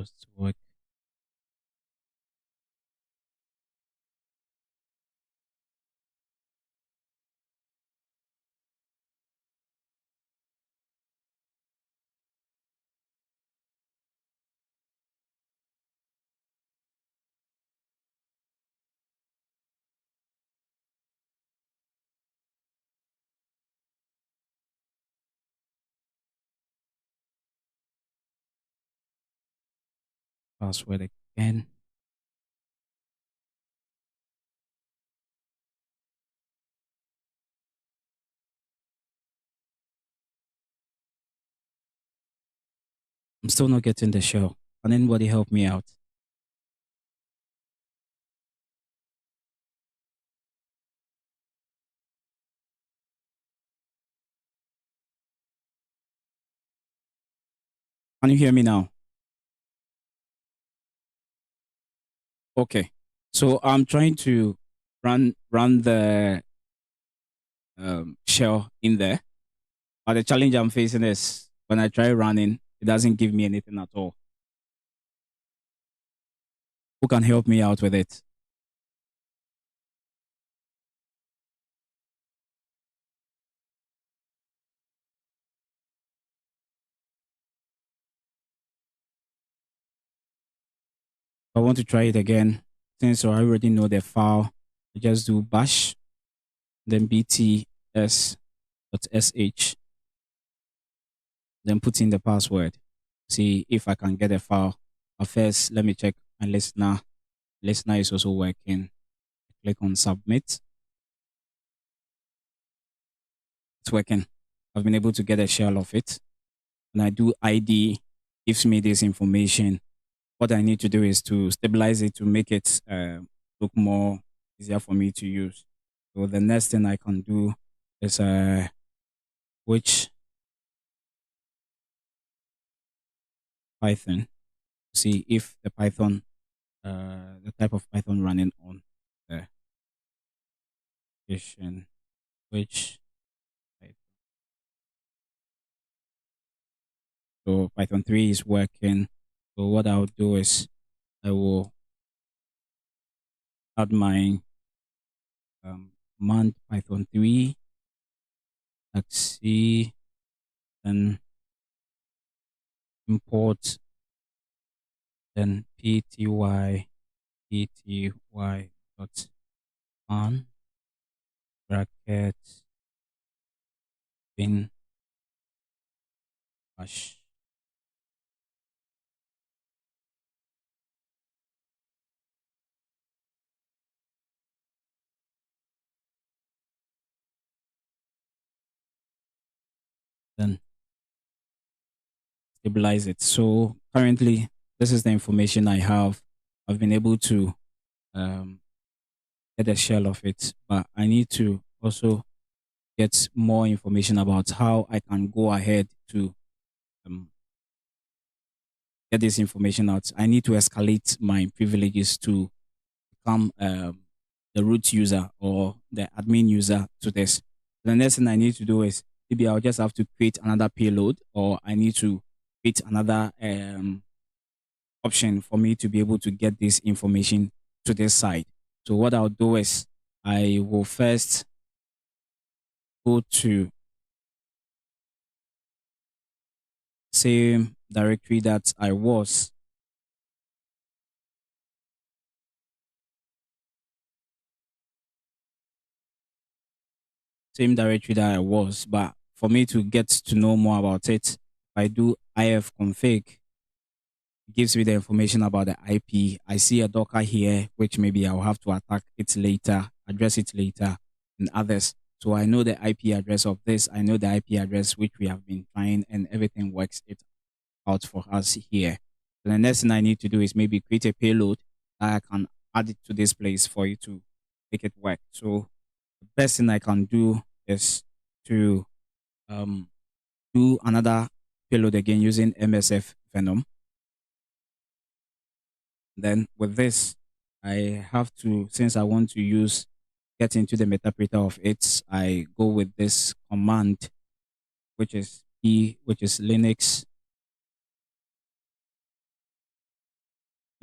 supposed to work. Password again. I'm still not getting the shell. Can anybody help me out? Can you hear me now? Okay. So I'm trying to run the shell in there. But the challenge I'm facing is when I try running, it doesn't give me anything at all. Who can help me out with it? I want to try it again. Since I already know the file, I just do bash, then bts.sh, then put in the password. See if I can get a file. But first, let me check my listener. Listener is also working. Click on submit. It's working. I've been able to get a shell of it. And I do ID, gives me this information. What I need to do is to stabilize it to make it look more easier for me to use. So the next thing I can do is which Python, see if the Python, the type of Python running on the application, which Python. So Python 3 is working. So what I'll do is I will add my command Python 3, let's see, then import, then pty dot on bracket bin bash. Then stabilize it. So currently, this is the information I have. I've been able to um, get a shell of it, but I need to also get more information about how I can go ahead to um, get this information out. I need to escalate my privileges to become the root user or the admin user to this. The next thing I need to do is maybe I'll just have to create another payload, or I need to create another option for me to be able to get this information to this side. So what I'll do is I will first go to same directory that I was. Same directory that I was, but for me to get to know more about it, if I do ifconfig, it gives me the information about the IP. I see a Docker here, which maybe I'll have to attack it later, address it later, and others. So I know the IP address of this. I know the IP address which we have been trying, and everything works it out for us here. So the next thing I need to do is maybe create a payload that I can add it to this place for you to make it work. So the best thing I can do is to um, do another payload again using MSF Venom. Then with this, I have to, since I want to get into the metapreter of it, I go with this command, which is which is Linux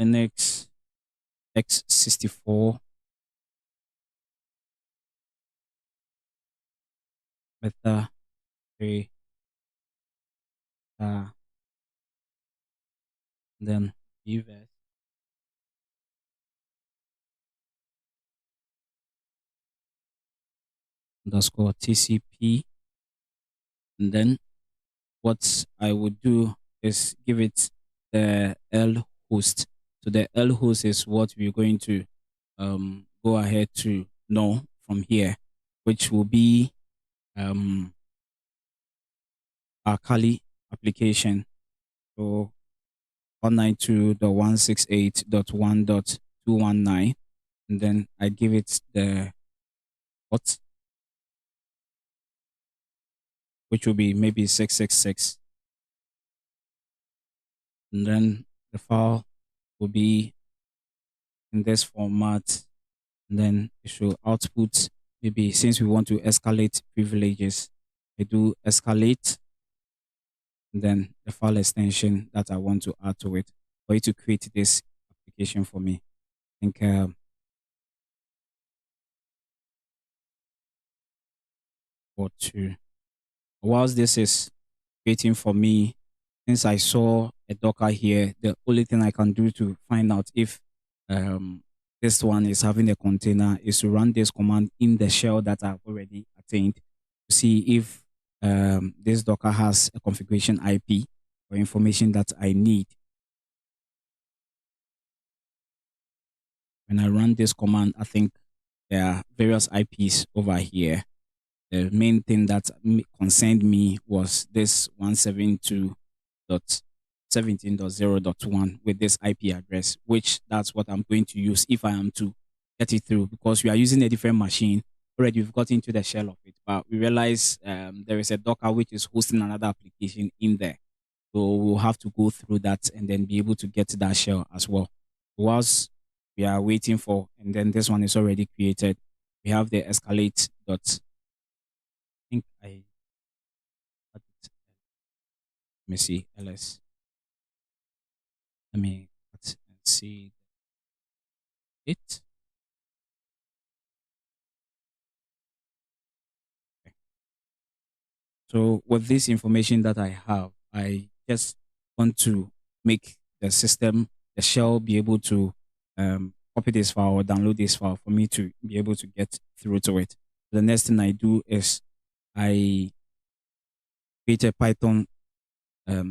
Linux x64 beta 3 then evs underscore TCP. And then what I would do is give it the L host. So the L host is what we're going to go ahead to know from here, which will be our Kali application. So 192.168.1.219. And then I give it the what, which will be maybe 666. And then the file will be in this format. And then it should output, maybe since we want to escalate privileges, I do escalate, and then the file extension that I want to add to it for you to create this application for me. I think or two. Whilst this is creating for me, since I saw a Docker here, the only thing I can do to find out if this one is having a container is to run this command in the shell that I've already attained to see if this Docker has a configuration IP or information that I need. When I run this command, I think there are various IPs over here. The main thing that concerned me was this 172.17.0.1 with this IP address, which that's what I'm going to use if I am to get it through, because we are using a different machine. Already we've got into the shell of it, but we realize there is a Docker which is hosting another application in there. So we'll have to go through that and then be able to get that shell as well. Whilst we are waiting for, and then this one is already created, we have the escalate dot. I think I had it. Let me see ls. Let me cut and see it. Okay. So with this information that I have, I just want to make the system, the shell, be able to copy this file or download this file for me to be able to get through to it. The next thing I do is I create a Python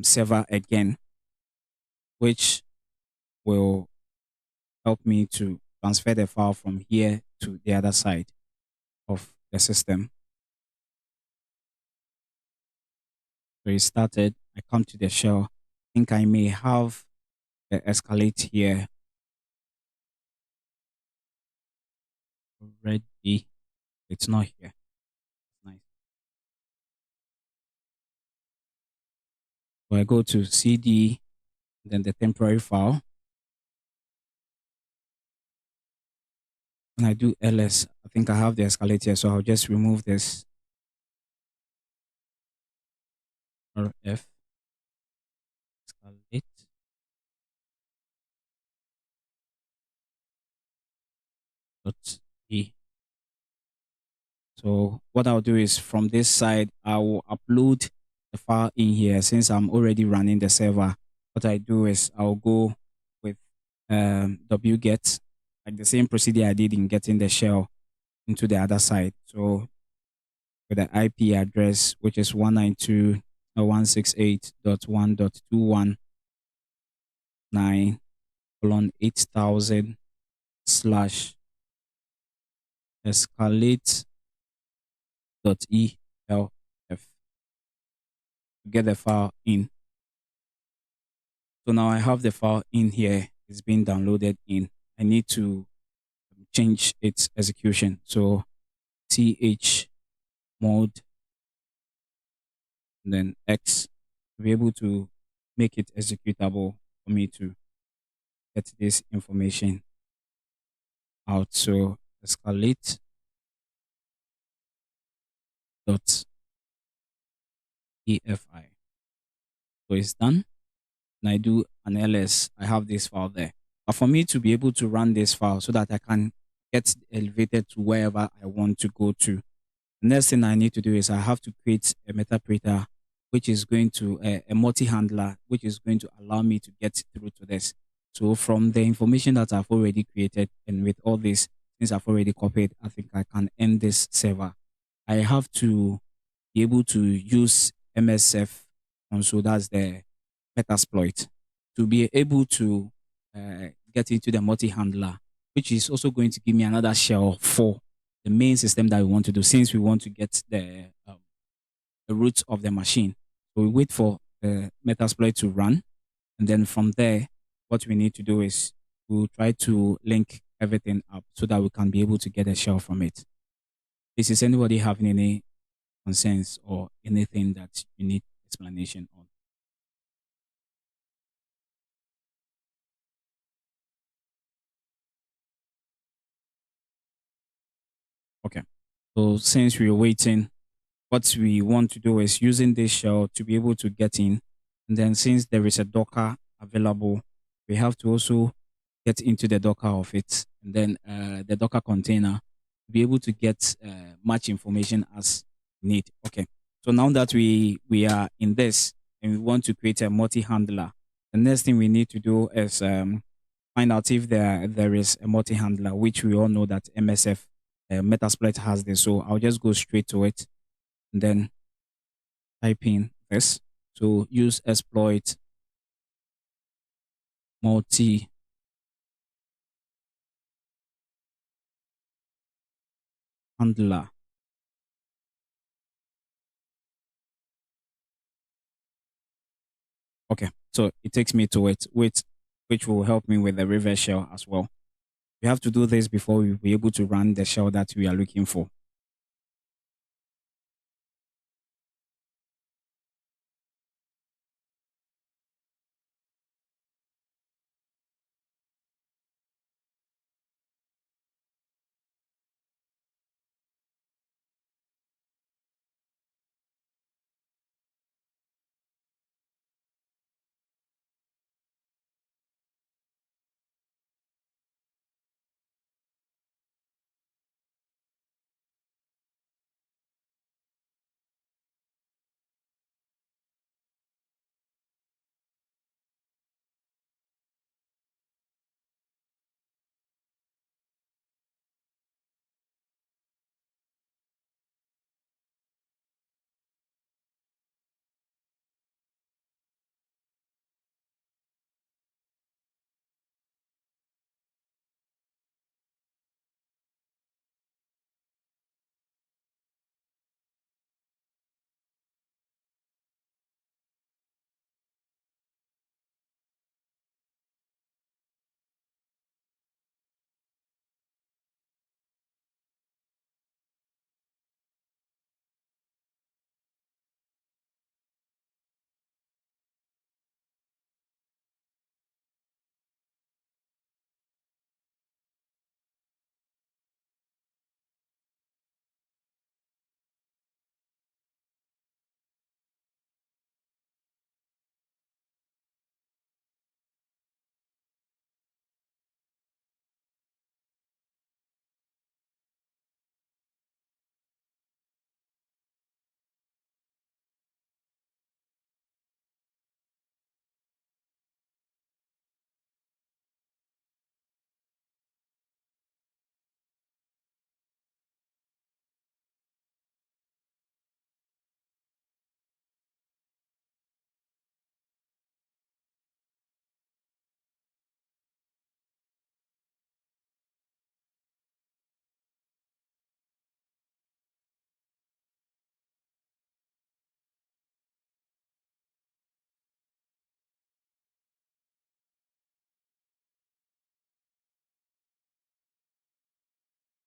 server again, which will help me to transfer the file from here to the other side of the system. So it started, I come to the shell. I think I may have the escalate here already. It's not here. Nice. So I go to CD, then the temporary file. And I do ls. I think I have the escalate here, so I'll just remove this rf escalate. .e. So what I'll do is from this side, I will upload the file in here. Since I'm already running the server, what I do is I'll go with wget, like the same procedure I did in getting the shell into the other side. So with the IP address, which is 192.168.1.219 // escalate.elf to get the file in. So now I have the file in here. It's being downloaded in. I need to change its execution. So ch mode, and then X to be able to make it executable for me to get this information out. So escalate dot EFI. So it's done. And I do an ls. I have this file there. But for me to be able to run this file so that I can get elevated to wherever I want to go to, the next thing I need to do is I have to create a metaprinter, which is going to a multi-handler, which is going to allow me to get through to this. So from the information that I've already created and with all this, since I've already copied, I think I can end this server. I have to be able to use MSF console, that's the Metasploit, to be able to get into the multi-handler, which is also going to give me another shell for the main system that we want to do, since we want to get the roots of the machine. So we wait for the Metasploit to run, and then from there, what we need to do is we'll try to link everything up so that we can be able to get a shell from it. Is anybody having any concerns or anything that you need explanation on? Okay. So since we're waiting, what we want to do is using this shell to be able to get in. And then since there is a Docker available, we have to also get into the Docker of it. And then the Docker container to be able to get much information as need. Okay. So now that we are in this and we want to create a multi-handler, the next thing we need to do is find out if there is a multi-handler, which we all know that MSF Metasploit has this. So I'll just go straight to it and then type in this. So use exploit multi handler. Okay, so it takes me to it, which will help me with the reverse shell as well. We have to do this before we'll be able to run the shell that we are looking for.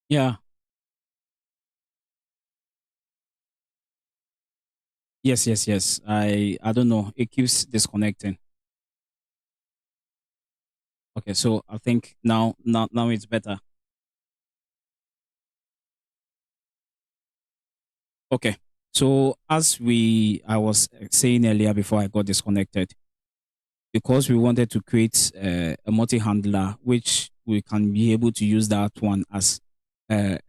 Yeah. Yes, yes, yes. I don't know. It keeps disconnecting. Okay, so I think now it's better. Okay. So as I was saying earlier before I got disconnected, because we wanted to create a multi-handler, which we can be able to use that one as a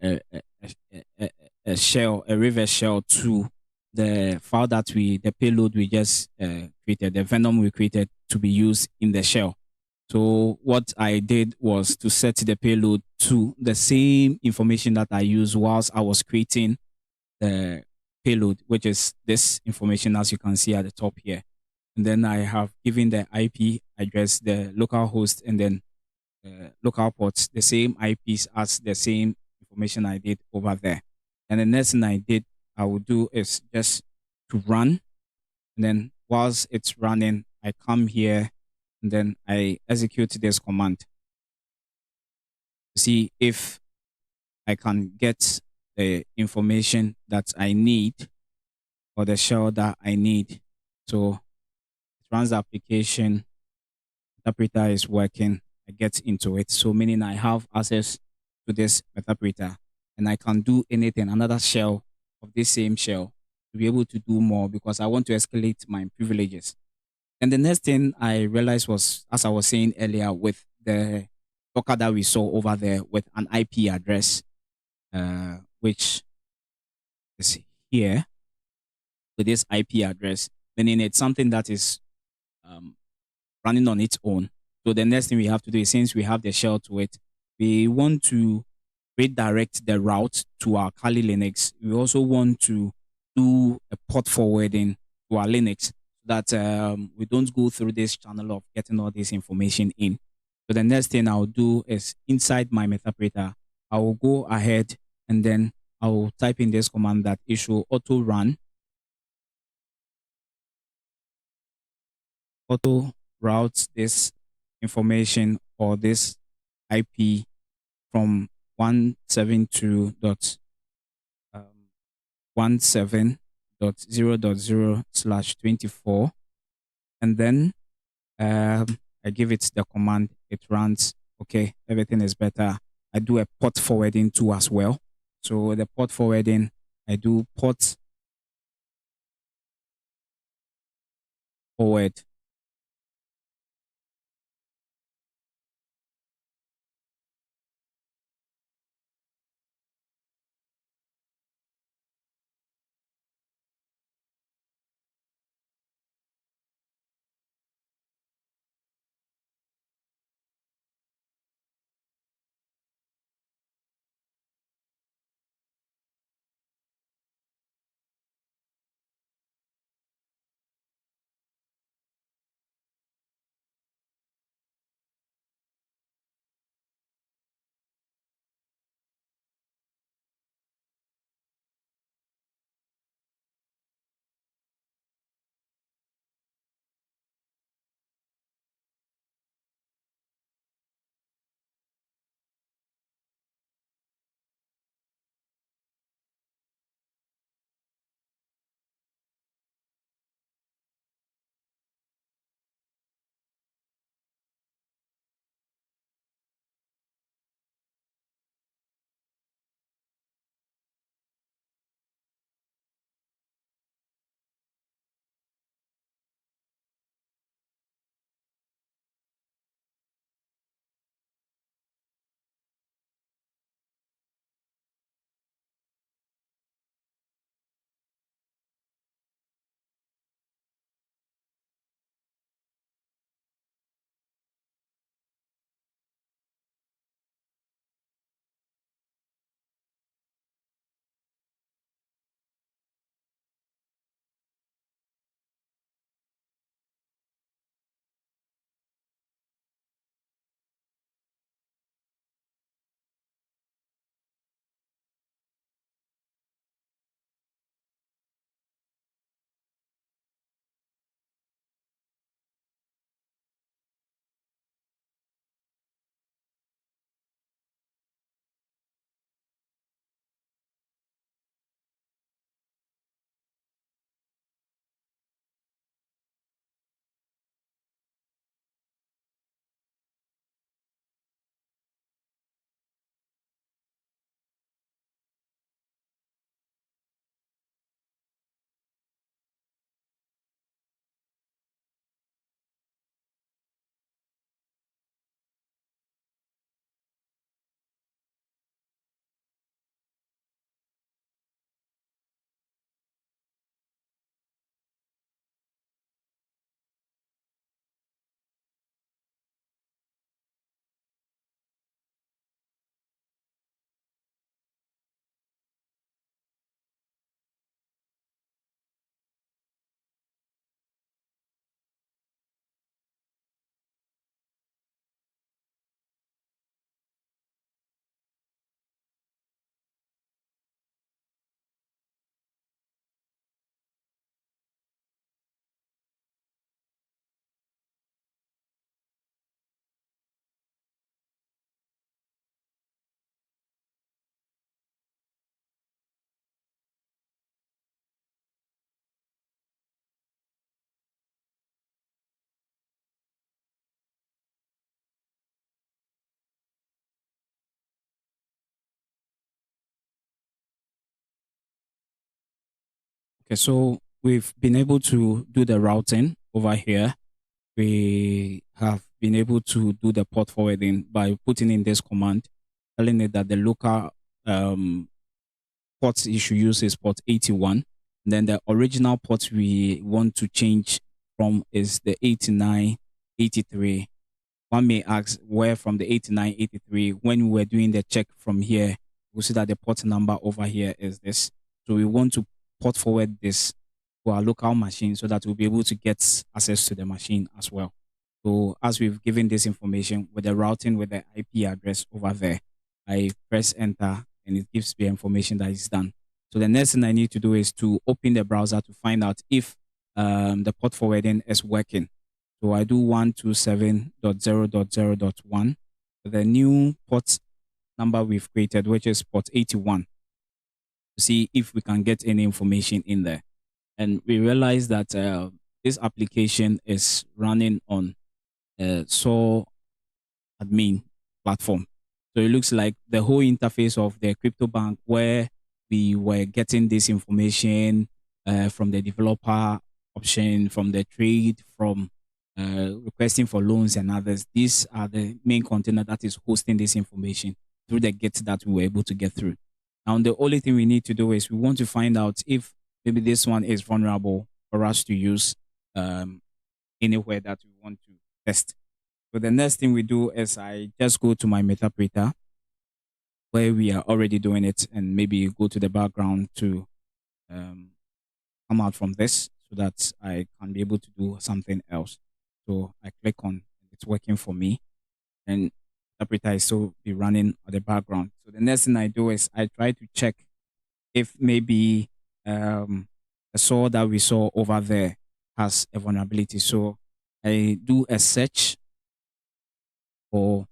shell, a reverse shell to the file that the payload we just created, the venom we created to be used in the shell. So what I did was to set the payload to the same information that I used whilst I was creating the payload, which is this information as you can see at the top here. And then I have given the IP address, the local host, and then local ports, the same IPs as the same information I did over there. And the next thing I will do is just to run. And then whilst it's running, I come here and then I execute this command to see if I can get the information that I need or the shell that I need. So it runs the application, interpreter is working, I get into it. So meaning I have access to this interpreter and I can do anything, another shell of this same shell to be able to do more because I want to escalate my privileges. And the next thing I realized was, as I was saying earlier, with the Docker that we saw over there with an IP address, which is here with this IP address, meaning it's something that is um, running on its own. So the next thing we have to do is, since we have the shell to it, we want to redirect the route to our Kali Linux. We also want to do a port forwarding to our Linux so that we don't go through this channel of getting all this information in. So the next thing I'll do is, inside my interpreter, I will go ahead and then I will type in this command that issue auto routes this information or this IP from 172.17.0.0/24. And then I give it the command, it runs. Okay, everything is better. I do a port forwarding too as well. So the port forwarding, I do port forward. Okay, so we've been able to do the routing over here. We have been able to do the port forwarding by putting in this command, telling it that the local um, port you should use is port 81. Then the original port we want to change from is the 8983. One may ask where from the 8983, when we were doing the check from here, we'll see that the port number over here is this. So we want to port forward this to our local machine so that we'll be able to get access to the machine as well. So as we've given this information with the routing with the IP address over there, I press enter and it gives me information that is done. So the next thing I need to do is to open the browser to find out if the port forwarding is working. So I do 127.0.0.1, the new port number we've created, which is port 81, to see if we can get any information in there. And we realize that this application is running on SOAR admin platform. So it looks like the whole interface of the crypto bank where we were getting this information from the developer option, from the trade, from requesting for loans and others. These are the main container that is hosting this information through the gate that we were able to get through. Now, the only thing we need to do is we want to find out if maybe this one is vulnerable for us to use anywhere that we want to test. So the next thing we do is I just go to my Metapreter where we are already doing it and maybe go to the background to come out from this so that I can be able to do something else. So I click on it's working for me and Interpreter is still be running on the background. So the next thing I do is I try to check if maybe the SOAR that we saw over there has a vulnerability. So I do a search for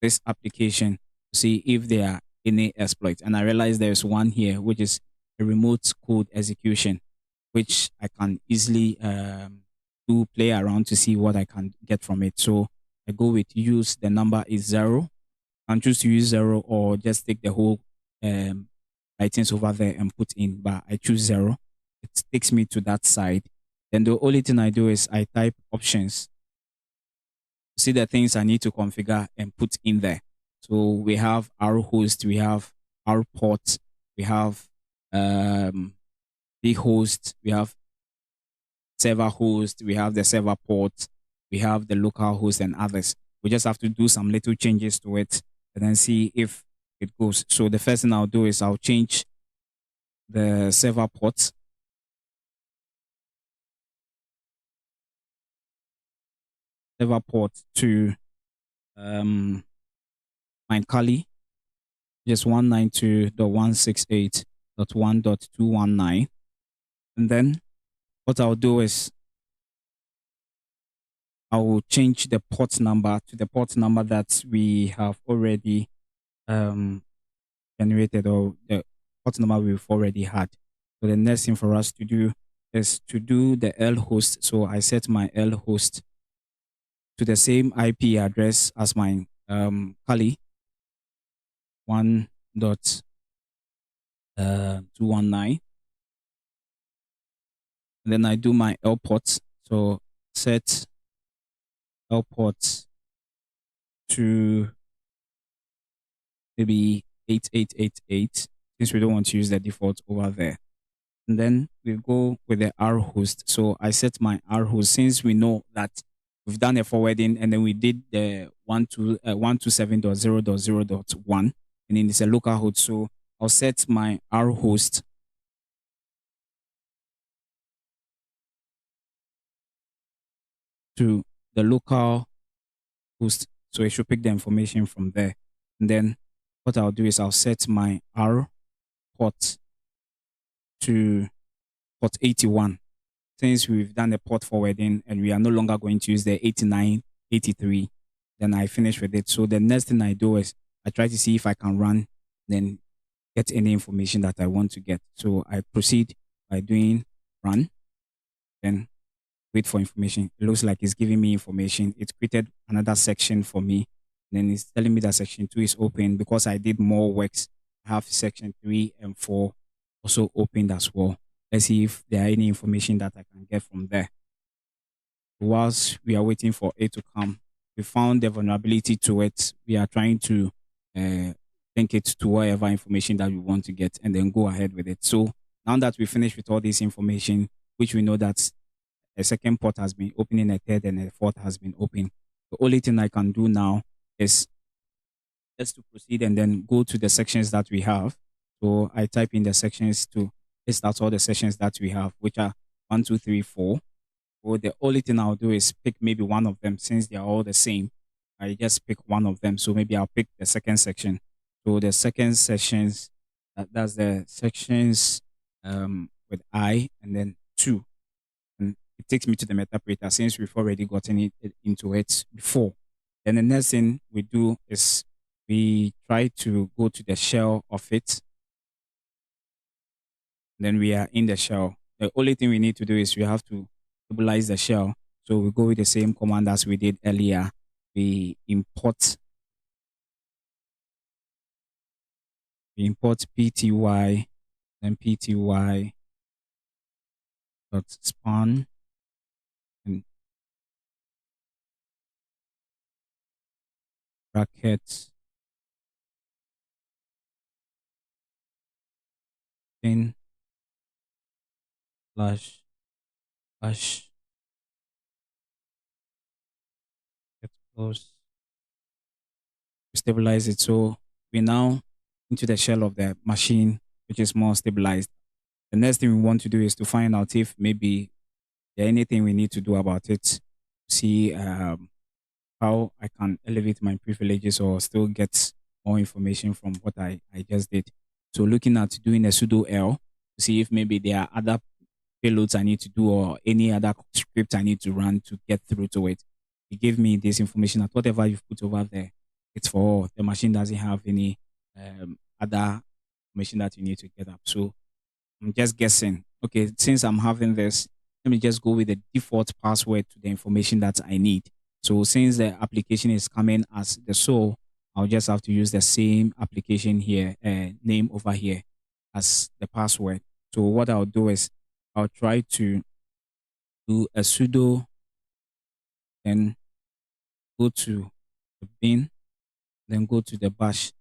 this application to see if there are any exploits. And I realize there's one here, which is a remote code execution, which I can easily do play around to see what I can get from it. So I go with use, the number is 0. I can choose to use 0 or just take the whole items over there and put in, but I choose 0. It takes me to that side. Then the only thing I do is I type options, see the things I need to configure and put in there. So we have our host, we have our port, we have the host, we have server host, we have the server port, we have the local host and others. We just have to do some little changes to it and then see if it goes. So the first thing I'll do is I'll change the server port to my Kali, just 192.168.1.219. And then what I'll do is I will change the port number to the port number that we have already generated, or the port number we've already had. So the next thing for us to do is to do the L host. So I set my L host to the same IP address as my Kali, 1.219. And then I do my L port. So set L port to maybe 8888 since we don't want to use the default over there. And then we go with the R host. So I set my R host since we know that we've done a forwarding and then we did the 127.0.0.1 and then it's a local host. So I'll set my R host to the local host. So it should pick the information from there. And then what I'll do is I'll set my R port to port 81. Since we've done the port forwarding and we are no longer going to use the 8983, then I finish with it. So the next thing I do is I try to see if I can run, then get any information that I want to get. So I proceed by doing run, then wait for information. It looks like it's giving me information. It created another section for me. Then it's telling me that section 2 is open because I did more works. I have section 3 and 4 also opened as well. Let's see if there are any information that I can get from there. Whilst we are waiting for it to come, we found the vulnerability to it. We are trying to uh, link it to whatever information that we want to get and then go ahead with it. So now that we finished with all this information, which we know that a second port has been opening, a third and a fourth has been open, the only thing I can do now is just to proceed and then go to the sections that we have. So I type in the sections to list out all the sections that we have, which are 1, 2, 3, 4. Well, the only thing I'll do is pick maybe one of them since they are all the same. I just pick one of them. So maybe I'll pick the second section. So the second sections, that's the sections with I and then 2. And it takes me to the metapreter since we've already gotten into it before. Then the next thing we do is we try to go to the shell of it. Then we are in the shell. The only thing we need to do is we have to stabilize the shell. So we go with the same command as we did earlier. We import pty, then pty dot span and brackets in slash get close. We stabilize it. So we now into the shell of the machine, which is more stabilized. The next thing we want to do is to find out if maybe there anything we need to do about it. See how I can elevate my privileges or still get more information from what I just did. So looking at doing a sudo L to see if maybe there are other payloads I need to do or any other script I need to run to get through to it. It gave me this information that whatever you've put over there, it's for all. The machine doesn't have any other information that you need to get up. So I'm just guessing. Okay, since I'm having this, let me just go with the default password to the information that I need. So since the application is coming as the soul, I'll just have to use the same application here, name over here as the password. So what I'll do is I'll try to do a sudo, then go to the bin, then go to the bash,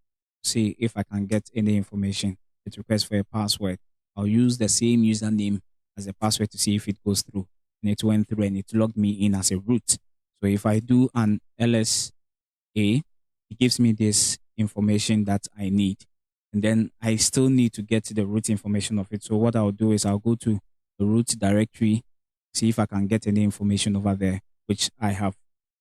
see if I can get any information. It requests for a password. I'll use the same username as the password to see if it goes through. And it went through and it logged me in as a root. So if I do an LSA, it gives me this information that I need. And then I still need to get the root information of it. So what I'll do is I'll go to the root directory, see if I can get any information over there, which I have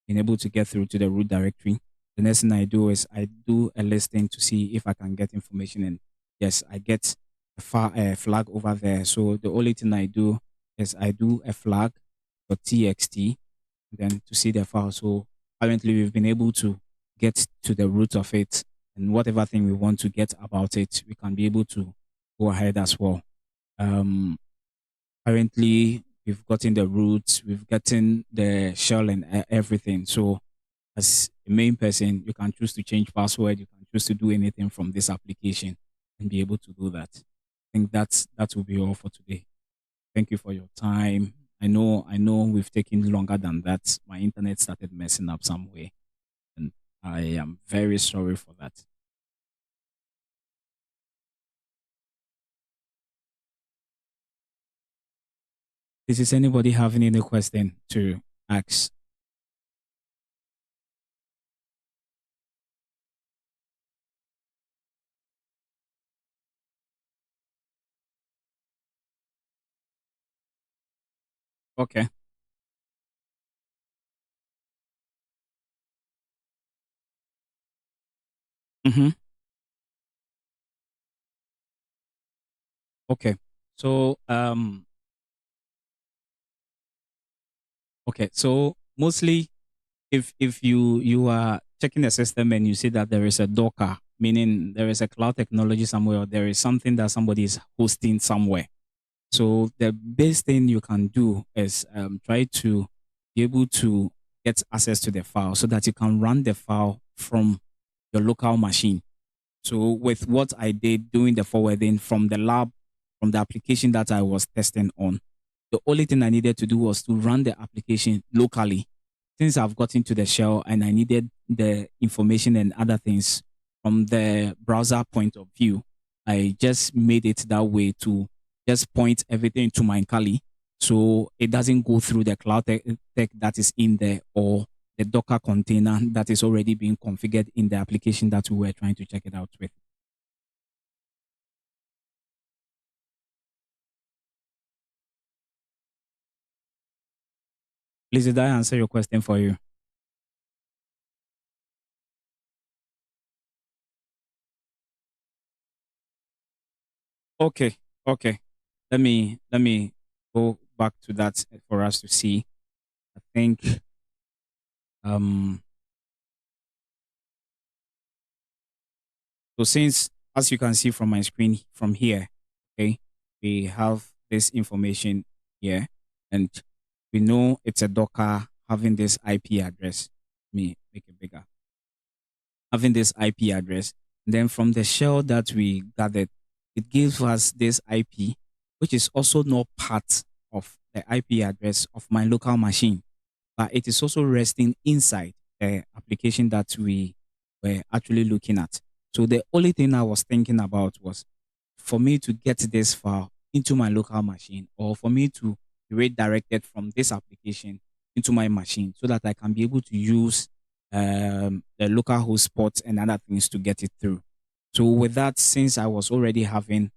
been able to get through to the root directory. The next thing I do is I do a listing to see if I can get information. And yes, I get a flag over there. So the only thing I do is I do a flag.txt then to see the file. So currently we've been able to get to the root of it and whatever thing we want to get about it, we can be able to go ahead as well. Currently we've gotten the root, we've gotten the shell and everything. So as a main person, you can choose to change password, you can choose to do anything from this application and be able to do that. I think that will be all for today. Thank you for your time. I know we've taken longer than that. My internet started messing up some way, and I am very sorry for that. Does anybody have any question to ask? Okay. Mm-hmm. Okay. So okay. So mostly if you are checking the system and you see that there is a Docker, meaning there is a cloud technology somewhere, or there is something that somebody is hosting somewhere. So the best thing you can do is try to be able to get access to the file so that you can run the file from your local machine. So with what I did doing the forwarding from the lab from the application that I was testing on. The only thing I needed to do was to run the application locally. Since I've gotten to the shell and I needed the information and other things from the browser point of view, I just made it that way to just point everything to my Kali so it doesn't go through the cloud tech that is in there or the Docker container that is already being configured in the application that we were trying to check it out with. Please, did I answer your question for you? Okay, okay. Let me go back to that for us to see. I think um so since as you can see from my screen from here, okay, we have this information here and we know it's a Docker having this IP address. Let me make it bigger. Having this IP address. And then from the shell that we gathered, it gives us this IP, which is also not part of the IP address of my local machine, but it is also resting inside the application that we were actually looking at. So the only thing I was thinking about was for me to get this file into my local machine or for me to be redirected from this application into my machine so that I can be able to use the local hotspot and other things to get it through. So with that, since I was already having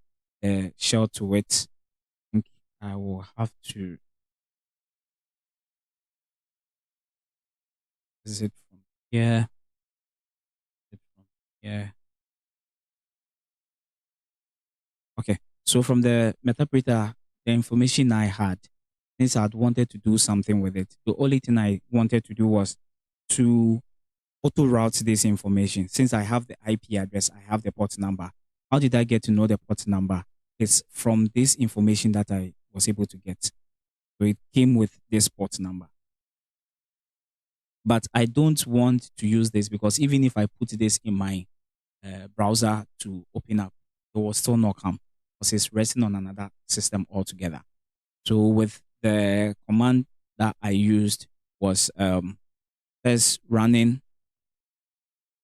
a shell to it, I think I will have to visit from here, from here. Okay. So from the Metapreter, the information I had, since I'd wanted to do something with it, the only thing I wanted to do was to auto route this information. Since I have the IP address, I have the port number. How did I get to know the port number? It's from this information that I was able to get. So it came with this port number. But I don't want to use this because even if I put this in my browser to open up, it will still not come because it's resting on another system altogether. So with the command that I used was first running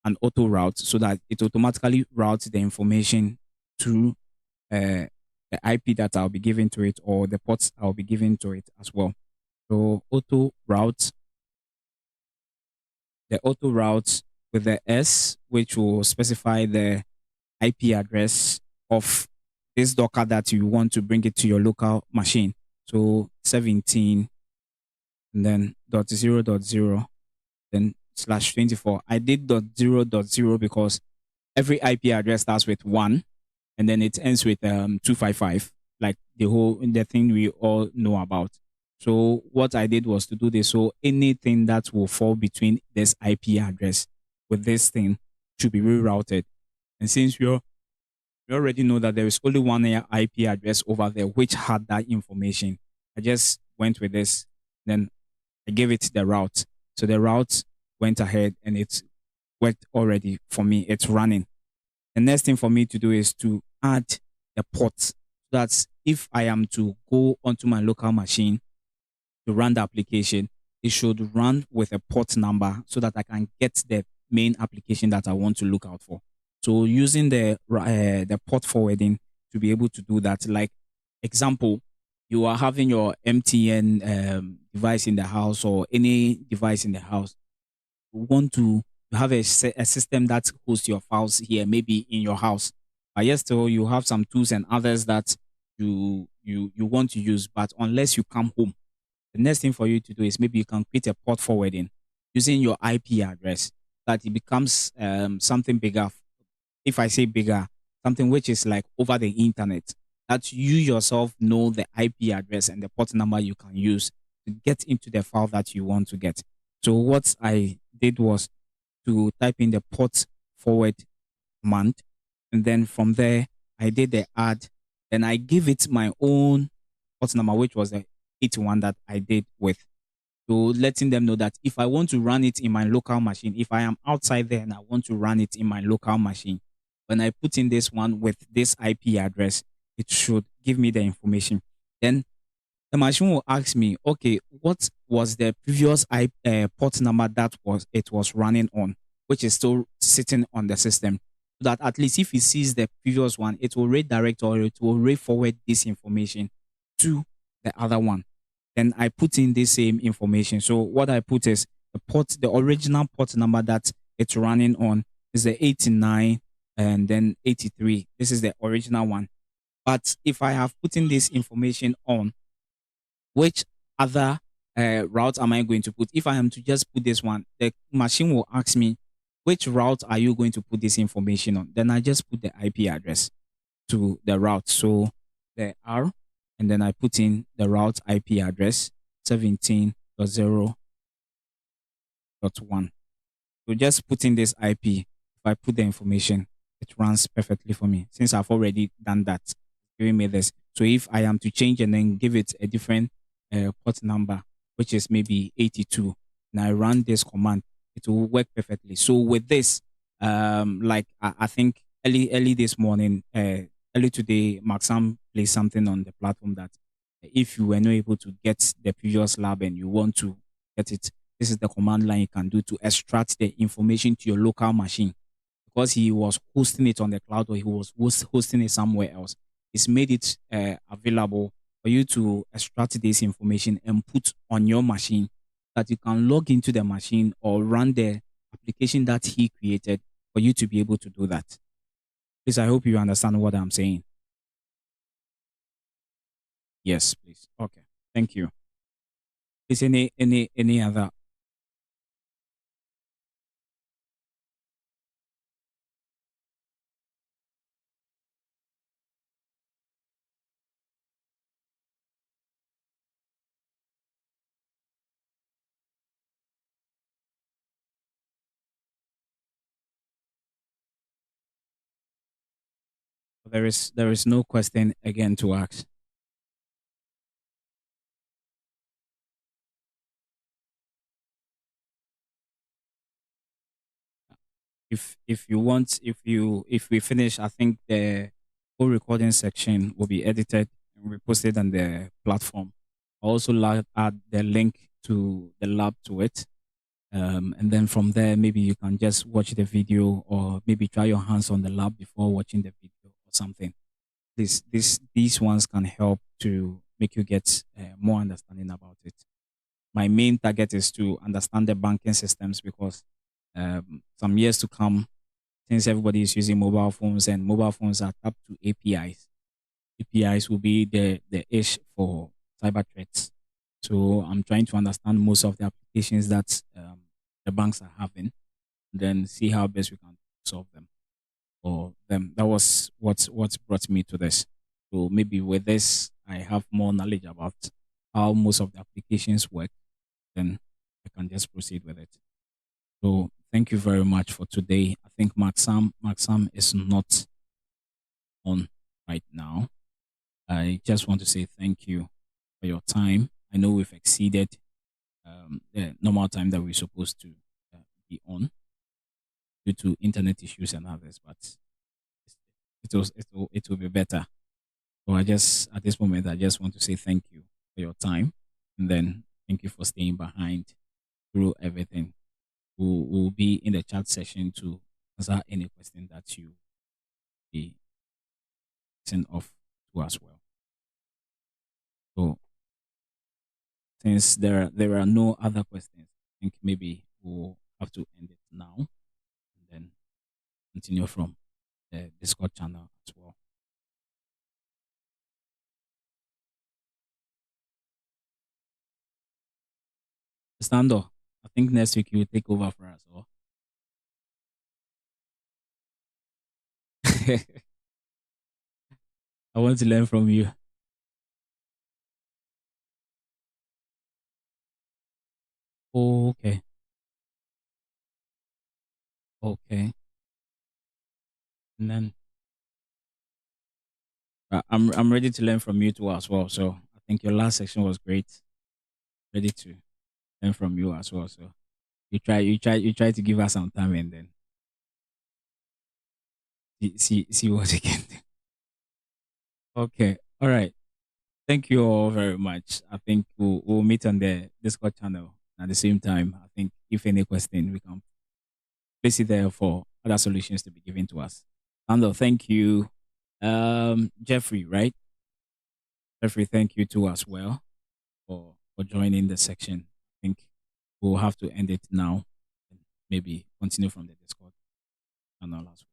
an auto route so that it automatically routes the information to the IP that I'll be giving to it or the ports I'll be giving to it as well. So auto route, the auto route with the S, which will specify the IP address of this Docker that you want to bring it to your local machine. So 17 and then .0.0, then /24. I did .0.0 because every IP address starts with 1 and then it ends with 255, like the thing we all know about. So what I did was to do this. So anything that will fall between this IP address with this thing should be rerouted. And since we already know that there is only one IP address over there which had that information, I just went with this. Then I gave it the route. So the route went ahead and it worked already for me. It's running. The next thing for me to do is to add the port. That's if I am to go onto my local machine to run the application, it should run with a port number so that I can get the main application that I want to look out for. So using the port forwarding to be able to do that, like example, you are having your MTN device in the house or any device in the house. You want to have a system that hosts your files here, maybe in your house. But yes, still you have some tools and others that you want to use, but unless you come home, the next thing for you to do is maybe you can create a port forwarding using your IP address that it becomes something bigger. If I say bigger, something which is like over the internet, that you yourself know the IP address and the port number you can use to get into the file that you want to get. So what I did was to type in the port forward command, and then from there I did the add. Then I give it my own port number, which was the 81 that I did with. So letting them know that if I want to run it in my local machine, if I am outside there and I want to run it in my local machine, when I put in this one with this IP address, it should give me the information. Then the machine will ask me, okay, what was the previous port number that was running on, which is still sitting on the system, so that at least if it sees the previous one, it will redirect or it will re-forward this information to the other one. Then I put in the same information. So what I put is the original port number that it's running on is the 89 and then 83. This is the original one. But if I have put in this information on, which other route am I going to put? If I am to just put this one, the machine will ask me, which route are you going to put this information on? Then I just put the IP address to the route. So the R, and then I put in the route IP address 17.0.1. So just put in this IP. If I put the information, it runs perfectly for me. Since I've already done that, it's giving me this. So if I am to change and then give it a different port number, which is maybe 82, and I run this command, it will work perfectly. So with this, like I think early this morning, early today, Maxam placed something on the platform that if you were not able to get the previous lab and you want to get it, this is the command line you can do to extract the information to your local machine, because he was hosting it on the cloud or he was hosting it somewhere else. It's made it available for you to extract this information and put on your machine, that you can log into the machine or run the application that he created for you to be able to do that. Please, I hope you understand what I'm saying. Yes, please. Okay. Thank you. Is any other? There is no question again to ask. If we finish, I think the whole recording section will be edited and we posted on the platform. I also add the link to the lab to it. And then from there, maybe you can just watch the video or maybe try your hands on the lab before watching the video or something. These ones can help to make you get more understanding about it. My main target is to understand the banking systems, because some years to come, since everybody is using mobile phones and mobile phones are tapped to APIs, APIs will be the ish for cyber threats. So I'm trying to understand most of the applications that the banks are having, then see how best we can solve them for them. That was what brought me to this. So maybe with this, I have more knowledge about how most of the applications work, then I can just proceed with it. So thank you very much for today. I think Maxam is not on right now. I just want to say thank you for your time. I know we've exceeded the normal time that we're supposed to be on due to internet issues and others, but it will be better. So I just at this moment I just want to say thank you for your time, and then thank you for staying behind through everything. We'll be in the chat session to answer any question that you be sent off to as well. So since there are no other questions, I think maybe we'll have to end it now and then continue from the Discord channel as well. Stando, I think next week you will take over for us. Or I want to learn from you. Okay. Okay. And then I'm ready to learn from you too as well. So I think your last section was great. Ready to learn from you as well. So you try to give us some time and then see what you can do. Okay. All right. Thank you all very much. I think we'll meet on the Discord channel at the same time. I think if any question, we can place it there for other solutions to be given to us. Andor, thank you. Jeffrey, right? Jeffrey, thank you too as well for joining the section. I think we'll have to end it now and maybe continue from the Discord channel as well.